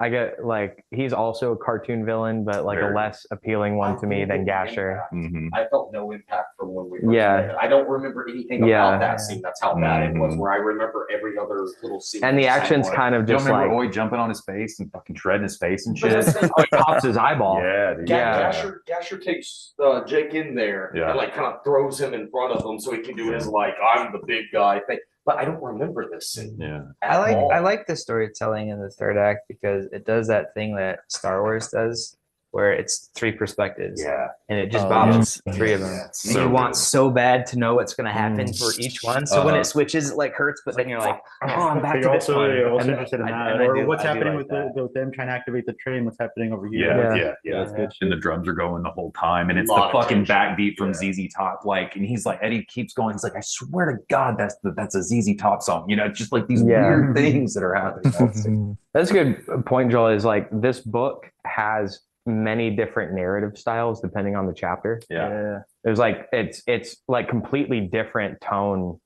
I get like he's also a cartoon villain, but like Very. a less appealing one to me than Gasher. Mhm. I felt no impact from when we first Yeah. met. I don't remember anything Yeah. about that scene. That's how bad it was. Where I remember every other little scene. And the action's kind of You don't just remember like Oi jumping on his face and fucking shredding his face and But shit? that's the thing. oh, he pops his eyeball. Yeah, dude. Yeah. Gasher takes Jake in there Yeah. and like kind of throws him in front of him so he can do his like I'm the big guy thing. But I don't remember this scene. Yeah. I like the storytelling in the third act because it does that thing that Star Wars does, where it's three perspectives. Yeah. And it just Oh, bothers yes. three of them. Yeah, And so you want good. so bad to know what's going to happen for each one. So when Uh-huh. it switches, it like hurts, but then you're like, oh, I'm back You're to this also, one. you're also And interested in I- that. and I Or do- what's I do happening like with with them trying to activate the train, what's happening over here. Yeah. That's good And the shit. drums are going the whole time, and it's the Lot of fucking tension. backbeat from ZZ Top. Like, and he's like, Eddie keeps going. He's like, I swear to God, that's a ZZ Top song. You know, it's just like these Yeah. weird things that are happening. That's a good point, Joel. Is like this book has many different narrative styles depending on the chapter. Yeah. There's like it's like completely different tone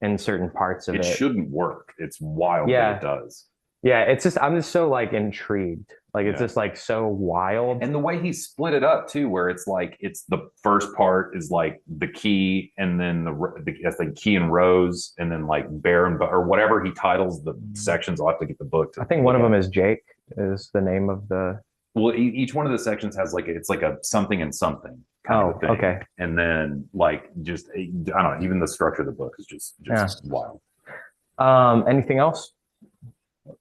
in certain parts of It it. shouldn't work. It's wild Yeah. that it does. Yeah, it's just I'm just so like intrigued. Like it's Yeah. just like so wild. And the way he split it up too, where it's like it's the first part is like the key, and then that's like key and rose, and then like bear and or whatever he titles the sections. I'll have to get the book. I think one of them is Jake is the name of the. Well, each one of the sections has like it's like a something and something kind of a thing. Okay. And then like just I don't know, even the structure of the book is just wild. Anything else?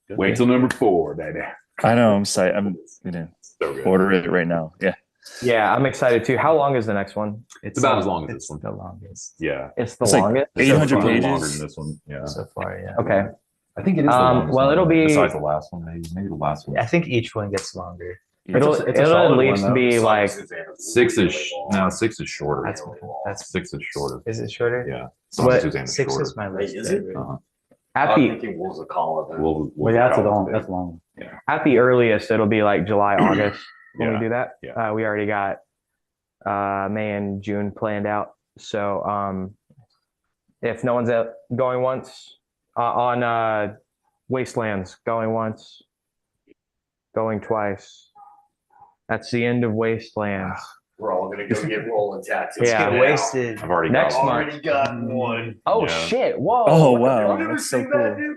Wait till number 4, baby. I know. I'm excited. I'm gonna So good. order it right now. Yeah. Yeah, I'm excited too. How long is the next one? It's about as long as this It's one. the longest Yeah. It's the It's like longest. 800 So far pages. longer than this one. Yeah. so far, yeah. Okay. I think it is the longest well, one, it'll be- besides the last one, maybe the last one. I think each one gets longer. It'll It's a it'll solid at one, least though. be like 6 is shorter. That's 6 is shorter. is it shorter? Yeah. What- Suzanne is 6 shorter. is my least Is it? favorite. Uh-huh. at I'm the thinking Wolves of Kala then. Well, yeah, that's long. at the earliest it'll be like July, August when Yeah, we do that. yeah. We already got May and June planned out. So if no one's out going once on Wastelands, going once, going twice. That's the end of Wastelands. We're all gonna go get rolling tattoos. Let's Yeah. get wasted. I've already Next got one. month. Already got one. Oh Yeah. shit! Whoa! Oh wow, I've never that's so seen that, cool.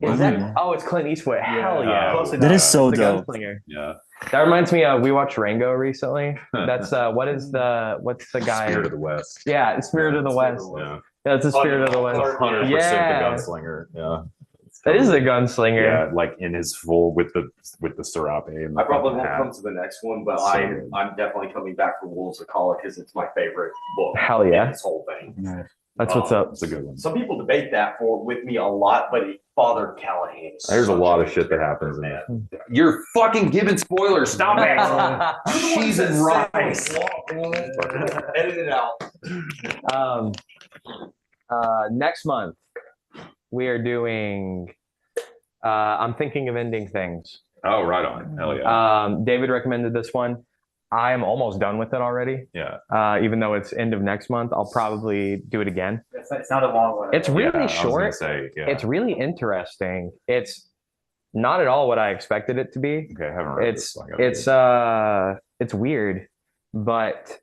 dude. Is that? Oh, it's Clint Eastwood. Hell yeah! Close That is so The dope. Gunslinger. Yeah. That reminds me of we watched Rango recently. That's what's the guy? Spirit of the West. Yeah, Spirit of the West. Yeah. That's the Spirit of the West. 100% Yeah. the gunslinger. Yeah. That is the gunslinger. Yeah, like in his full with the serape. And the I probably fucking won't hat. come to the next one, but So good. I'm definitely coming back for Wolves of Kala because it's my favorite book. Hell yeah. in this whole thing. Nice. That's what's up. It's a good one. Some people debate that with me a lot, but Father Callahan. Is There's a such lot a of shit that happens in man. that. You're fucking giving spoilers. Stop it. Cheese and rice. Edit it out. Next month we are doing. I'm thinking of ending things. Oh, right on. Hell yeah. David recommended this one. I'm almost done with it already. Yeah. Even though it's end of next month, I'll probably do it again. It's not a long one. It's really Yeah, I was gonna short. say, yeah. It's really interesting. It's not at all what I expected it to be. Okay, I haven't read It's this. I gotta read it. it's weird, but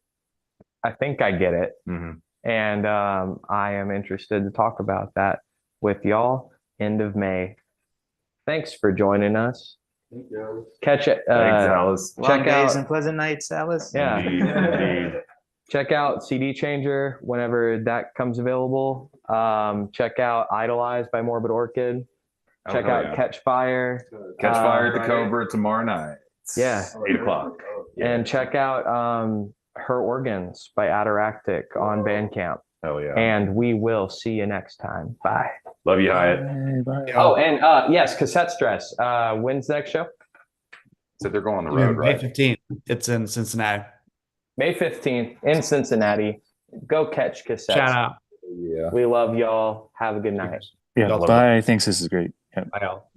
I think I get it. Mhm. And I am interested to talk about that with y'all end of May. Thanks for joining us. Catch it. Thanks, Alice. Long Check days out. and pleasant nights, Alice. Yeah. Indeed, indeed. Check out CD Changer whenever that comes available. Check out Idolize by Morbid Orchid. Oh, Check hell out yeah. Catch Fire. Catch Fire at the Friday. Cobra tomorrow night. Yeah. 8 o'clock. Yeah. And check out Her Organs by Adiractic on Bandcamp. Hell yeah. And we will see you next time. Bye. Love you, Hyatt. Oh, and yes, Cassette Stress. When's the next show? So they're going on the Yeah, road, May right? 15th. It's in Cincinnati. May 15th in Cincinnati. Go catch Cassettes. Shout out. Yeah. We love y'all. Have a good night. Yeah. Love it. Bye. Thanks. This is great. Yep. Bye, all.